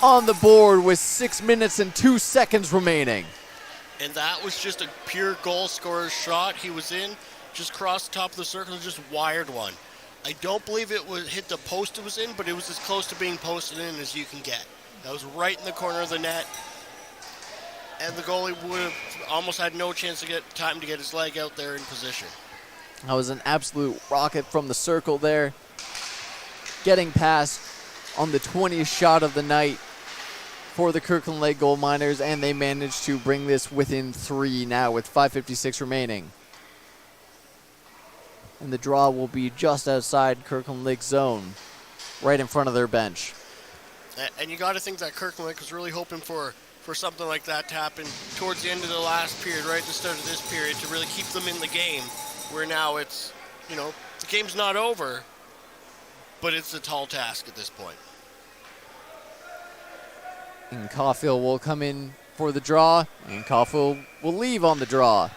Speaker 1: on the board with 6 minutes and 2 seconds remaining.
Speaker 2: And that was just a pure goal scorer's shot. He was in, just crossed the top of the circle and just wired one. I don't believe it was hit the post it was in, but it was as close to being posted in as you can get. That was right in the corner of the net. And the goalie would have almost had no chance to get time to get his leg out there in position.
Speaker 1: That was an absolute rocket from the circle there. Getting past on the 20th shot of the night for the Kirkland Lake Gold Miners, and they managed to bring this within 3 now with 5:56 remaining. And the draw will be just outside Kirkland Lake's zone, right in front of their bench.
Speaker 2: And you got to think that Kirkland Lake was really hoping for something like that to happen towards the end of the last period, right at the start of this period, to really keep them in the game, where now it's, the game's not over, but it's a tall task at this point.
Speaker 1: And Caulfield will come in for the draw, and Caulfield will leave on the draw.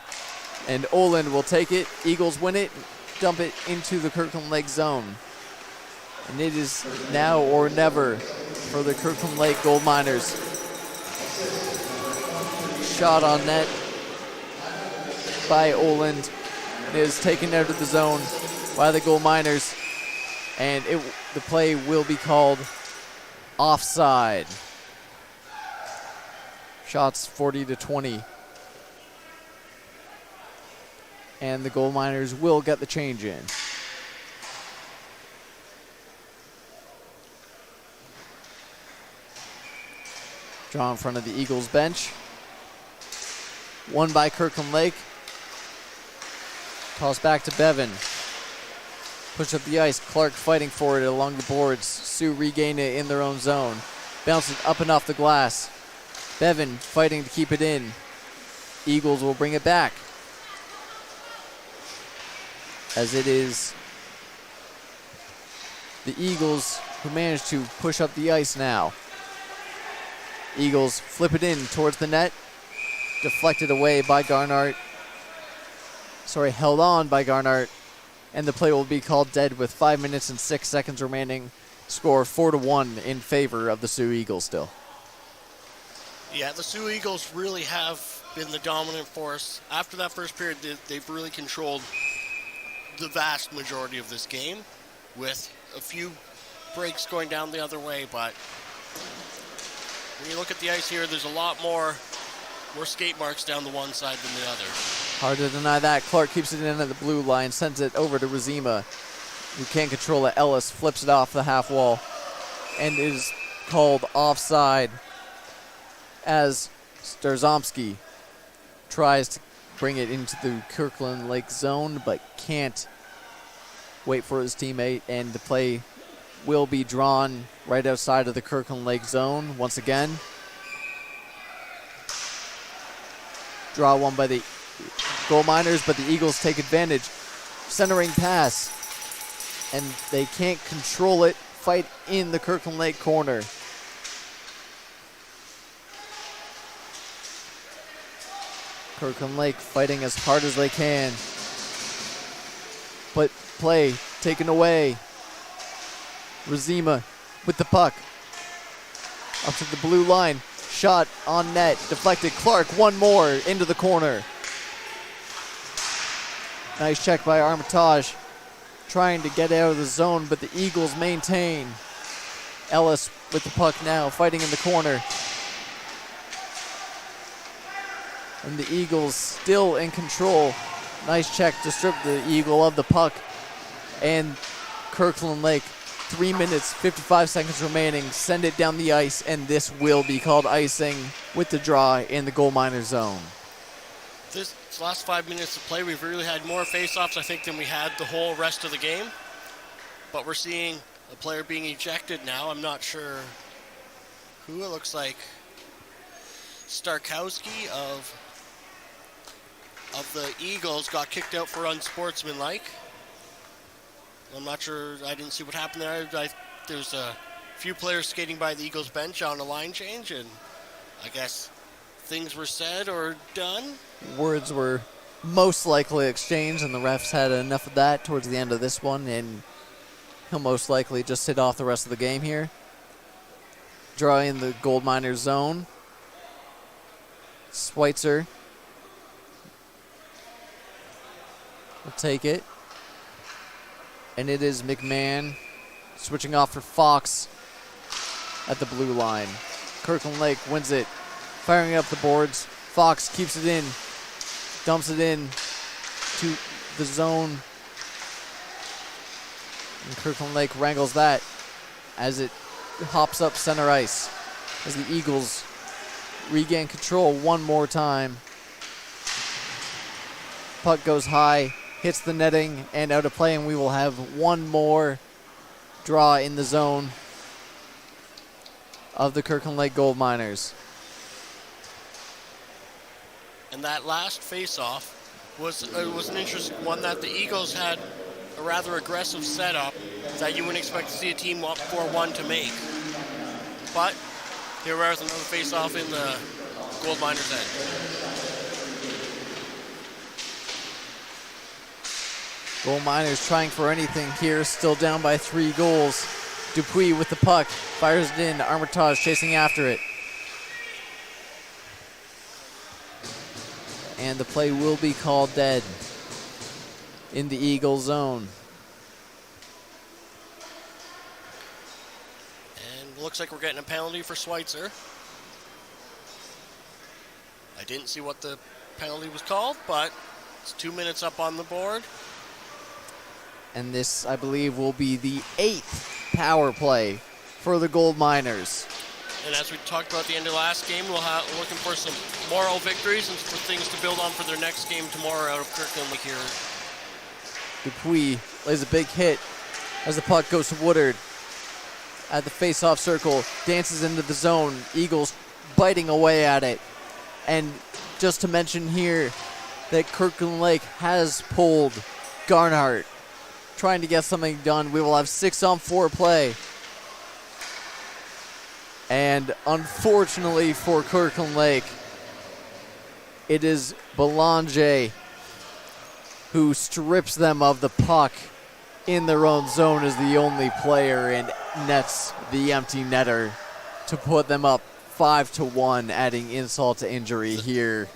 Speaker 1: And Oland will take it. Eagles win it, dump it into the Kirkland Lake zone. And it is now or never for the Kirkland Lake Gold Miners. Shot on net by Oland. It is taken out of the zone by the Gold Miners. And the play will be called offside. Shots 40-20. And the Gold Miners will get the change in. Draw in front of the Eagles bench. Won by Kirkland Lake. Toss back to Bevan. Push up the ice. Clark fighting for it along the boards. Sioux regain it in their own zone. Bounce it up and off the glass. Bevan fighting to keep it in. Eagles will bring it back. As it is the Eagles who manage to push up the ice now. Eagles flip it in towards the net. Deflected away by Garnart. Held on by Garnart. And the play will be called dead with 5 minutes and 6 seconds remaining. Score 4-1 in favor of the Sioux Eagles still.
Speaker 2: Yeah, the Sioux Eagles really have been the dominant force. After that first period, they've really controlled the vast majority of this game, with a few breaks going down the other way. But when you look at the ice here, there's a lot more skate marks down the one side than the other.
Speaker 1: Hard to deny that. Clark keeps it in at the blue line, sends it over to Razima, who can't control it. Ellis flips it off the half wall and is called offside as Starzomski tries to bring it into the Kirkland Lake zone but can't wait for his teammate, and the play will be drawn right outside of the Kirkland Lake zone once again. Draw one by the Gold Miners, but the Eagles take advantage. Centering pass, and they can't control it. Fight in the Kirkland Lake corner. Kirkland Lake fighting as hard as they can. But play taken away. Razima with the puck. Up to the blue line. Shot on net. Deflected. Clark one more into the corner. Nice check by Armitage. Trying to get out of the zone, but the Eagles maintain. Ellis with the puck now, fighting in the corner. And the Eagles still in control. Nice check to strip the Eagle of the puck. And Kirkland Lake, 3 minutes, 55 seconds remaining. Send it down the ice, and this will be called icing with the draw in the Gold Miners zone.
Speaker 2: This last 5 minutes of play, we've really had more face-offs, I think, than we had the whole rest of the game. But we're seeing a player being ejected now. I'm not sure who. It looks like Starkowski of the Eagles got kicked out for unsportsmanlike. I'm not sure. I didn't see what happened there. There's a few players skating by the Eagles bench on a line change, and I guess things were said or done.
Speaker 1: Words were most likely exchanged, and the refs had enough of that towards the end of this one, and he'll most likely just sit off the rest of the game here. Drawing the gold miners zone. Schweitzer will take it. And it is McMahon switching off for Fox at the blue line. Kirkland Lake wins it, firing up the boards. Fox keeps it in, dumps it in to the zone. And Kirkland Lake wrangles that as it hops up center ice as the Eagles regain control one more time. Puck goes high, hits the netting, and out of play, and we will have one more draw in the zone of the Kirkland Lake Gold Miners.
Speaker 2: And that last face-off was an interesting one that the Eagles had a rather aggressive setup that you wouldn't expect to see a team up 4-1 to make. But here we are with another face-off in the Gold Miners' end.
Speaker 1: Gold Miners trying for anything here, still down by 3 goals. Dupuis with the puck, fires it in, Armitage chasing after it. And the play will be called dead in the Eagle zone.
Speaker 2: And looks like we're getting a penalty for Schweitzer. I didn't see what the penalty was called, but it's 2 minutes up on the board.
Speaker 1: And this, I believe, will be the 8th power play for the Gold Miners.
Speaker 2: And as we talked about at the end of last game, we're looking for some moral victories and for things to build on for their next game tomorrow out of Kirkland here.
Speaker 1: Dupuis lays a big hit as the puck goes to Woodard at the face-off circle, dances into the zone. Eagles biting away at it. And just to mention here that Kirkland Lake has pulled Garnhart, trying to get something done. We will have 6-on-4 play. And unfortunately for Kirkland Lake, it is Belanger who strips them of the puck in their own zone as the only player and nets the empty netter to put them up 5-1, adding insult to injury here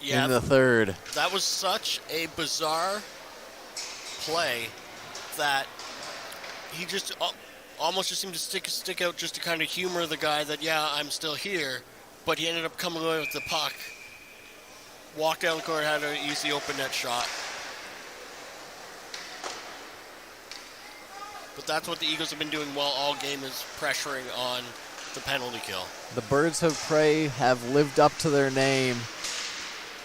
Speaker 1: in the third.
Speaker 2: That was such a bizarre play that he just almost just seemed to stick out just to kind of humor the guy that, yeah, I'm still here, but he ended up coming away with the puck, walked down the court, had an easy open net shot. But that's what the Eagles have been doing well all game, is pressuring on the penalty kill.
Speaker 1: The Birds of Prey have lived up to their name,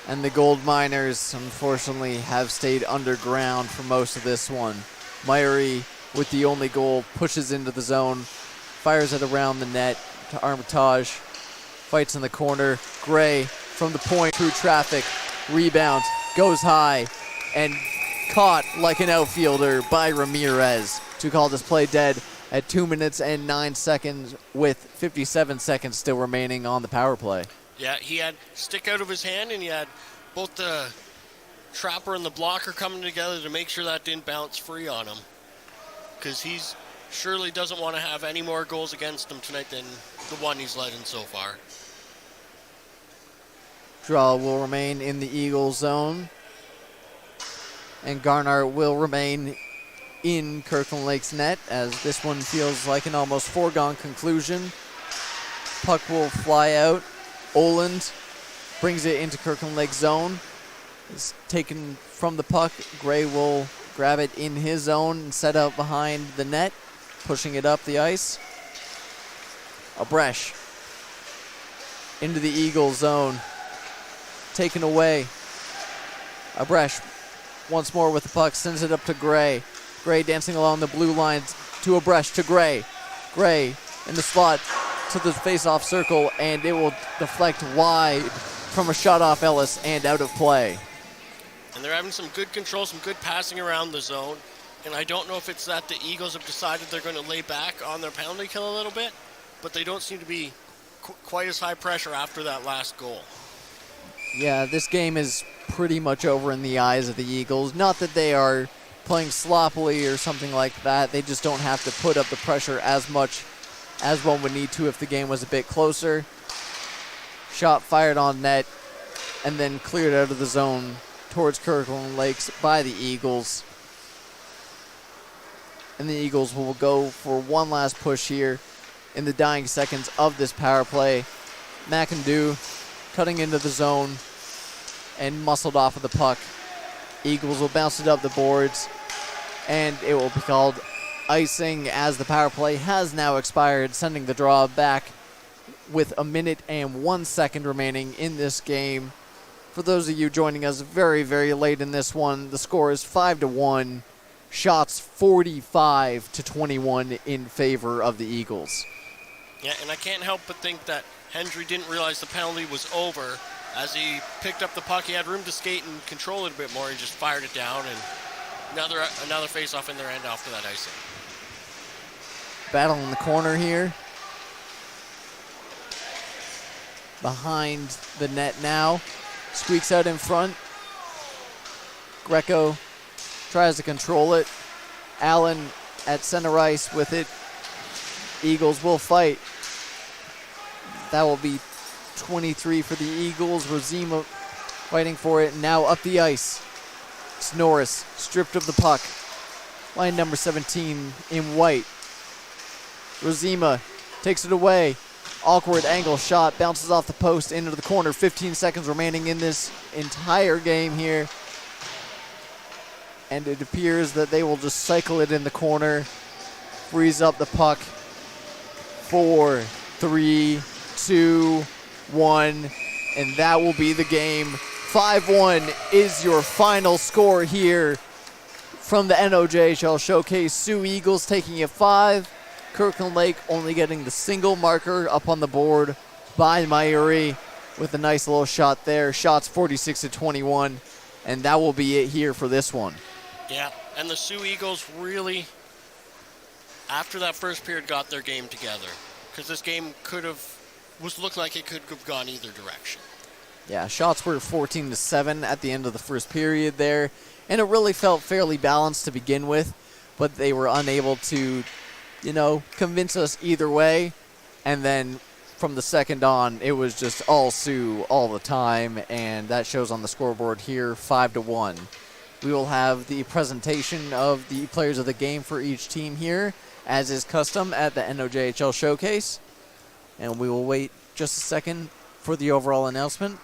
Speaker 1: and the Gold Miners, unfortunately, have stayed underground for most of this one. Myrie, with the only goal, pushes into the zone, fires it around the net to Armitage, fights in the corner. Gray from the point through traffic, rebound, goes high, and caught like an outfielder by Ramirez to call this play dead at 2 minutes and 9 seconds with 57 seconds still remaining on the power play.
Speaker 2: Yeah, he had stick out of his hand, and he had both the trapper and the blocker coming together to make sure that didn't bounce free on him, because he surely doesn't want to have any more goals against him tonight than the one he's led in so far.
Speaker 1: Draw will remain in the Eagle zone, and Garnhart will remain in Kirkland Lake's net, as this one feels like an almost foregone conclusion. Puck will fly out. Oland brings it into Kirkland Lake zone. It's taken from the puck. Gray will grab it in his zone and set out behind the net, pushing it up the ice. Abresh into the Eagle zone. Taken away Abresh once more with the puck, sends it up to Gray. Gray dancing along the blue lines to Abresh, to Gray. Gray in the slot to the face-off circle, and it will deflect wide from a shot off Ellis and out of play.
Speaker 2: And they're having some good control, some good passing around the zone. And I don't know if it's that the Eagles have decided they're going to lay back on their penalty kill a little bit, but they don't seem to be quite as high pressure after that last goal.
Speaker 1: Yeah, this game is pretty much over in the eyes of the Eagles. Not that they are playing sloppily or something like that. They just don't have to put up the pressure as much as one would need to if the game was a bit closer. Shot fired on net and then cleared out of the zone towards Kirkland Lakes by the Eagles. And the Eagles will go for one last push here in the dying seconds of this power play. McIndoe cutting into the zone and muscled off of the puck. Eagles will bounce it up the boards, and it will be called icing as the power play has now expired, sending the draw back with 1 minute and 1 second remaining in this game. For those of you joining us very, very late in this one, the score is 5-1. Shots 45-21 in favor of the Eagles.
Speaker 2: Yeah, and I can't help but think that Hendry didn't realize the penalty was over. As he picked up the puck, he had room to skate and control it a bit more. He just fired it down, and another face-off in their end after that icing.
Speaker 1: Battle in the corner here. Behind the net now. Squeaks out in front. Greco tries to control it. Allen at center ice with it. Eagles will fight. That will be 23 for the Eagles. Rosima fighting for it. Now up the ice. It's Norris stripped of the puck. Line number 17 in white. Rosima takes it away. Awkward angle shot. Bounces off the post into the corner. 15 seconds remaining in this entire game here. And it appears that they will just cycle it in the corner. Freeze up the puck. 4, 3, 2, 1. And that will be the game. 5-1 is your final score here from the NOJHL Showcase. Sioux Eagles taking it 5. Kirkland Lake only getting the single marker up on the board by Myuri with a nice little shot there. Shots 46-21. And that will be it here for this one.
Speaker 2: Yeah, and the Sioux Eagles really, after that first period, got their game together. Because this game looked like it could have gone either direction.
Speaker 1: Yeah, shots were 14-7 at the end of the first period there. And it really felt fairly balanced to begin with. But they were unable to, convince us either way. And then from the second on, it was just all Sioux all the time. And that shows on the scoreboard here, 5-1. We will have the presentation of the players of the game for each team here, as is custom at the NOJHL Showcase. And we will wait just a second for the overall announcement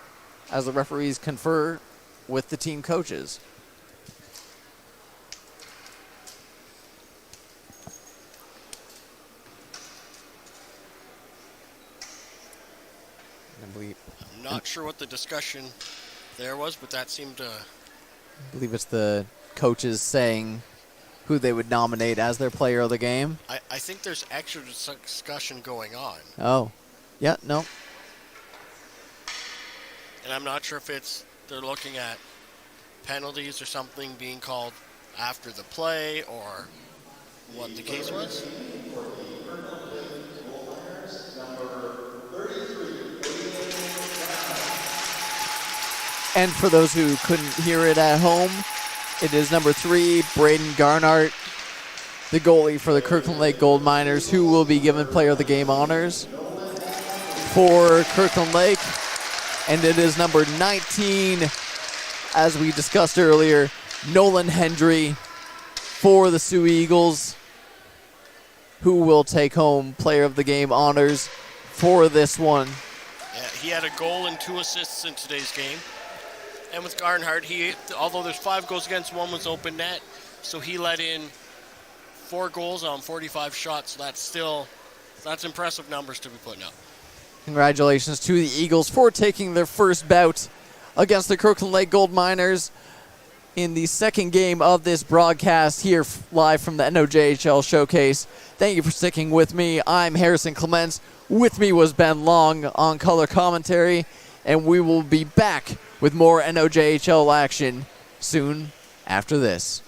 Speaker 1: as the referees confer with the team coaches.
Speaker 2: I'm not sure what the discussion there was, but that seemed to...
Speaker 1: I believe it's the coaches saying who they would nominate as their player of the game.
Speaker 2: I think there's extra discussion going on.
Speaker 1: Oh, yeah, no.
Speaker 2: And I'm not sure if they're looking at penalties or something being called after the play or what the case was.
Speaker 1: And for those who couldn't hear it at home, it is number 3, Braden Garnart, the goalie for the Kirkland Lake Gold Miners, who will be given player of the game honors for Kirkland Lake. And it is number 19, as we discussed earlier, Nolan Hendry for the Sioux Eagles, who will take home player of the game honors for this one.
Speaker 2: Yeah, he had a goal and 2 assists in today's game. And with Garnhart, although there's 5 goals against, 1 was open net, so he let in 4 goals on 45 shots. So that's impressive numbers to be putting up.
Speaker 1: Congratulations to the Eagles for taking their first bout against the Kirkland Lake Gold Miners. in the second game of this broadcast here live from the NOJHL Showcase. Thank you for sticking with me. I'm Harrison Clements. With me was Ben Long on color commentary, and we will be back with more NOJHL action soon after this.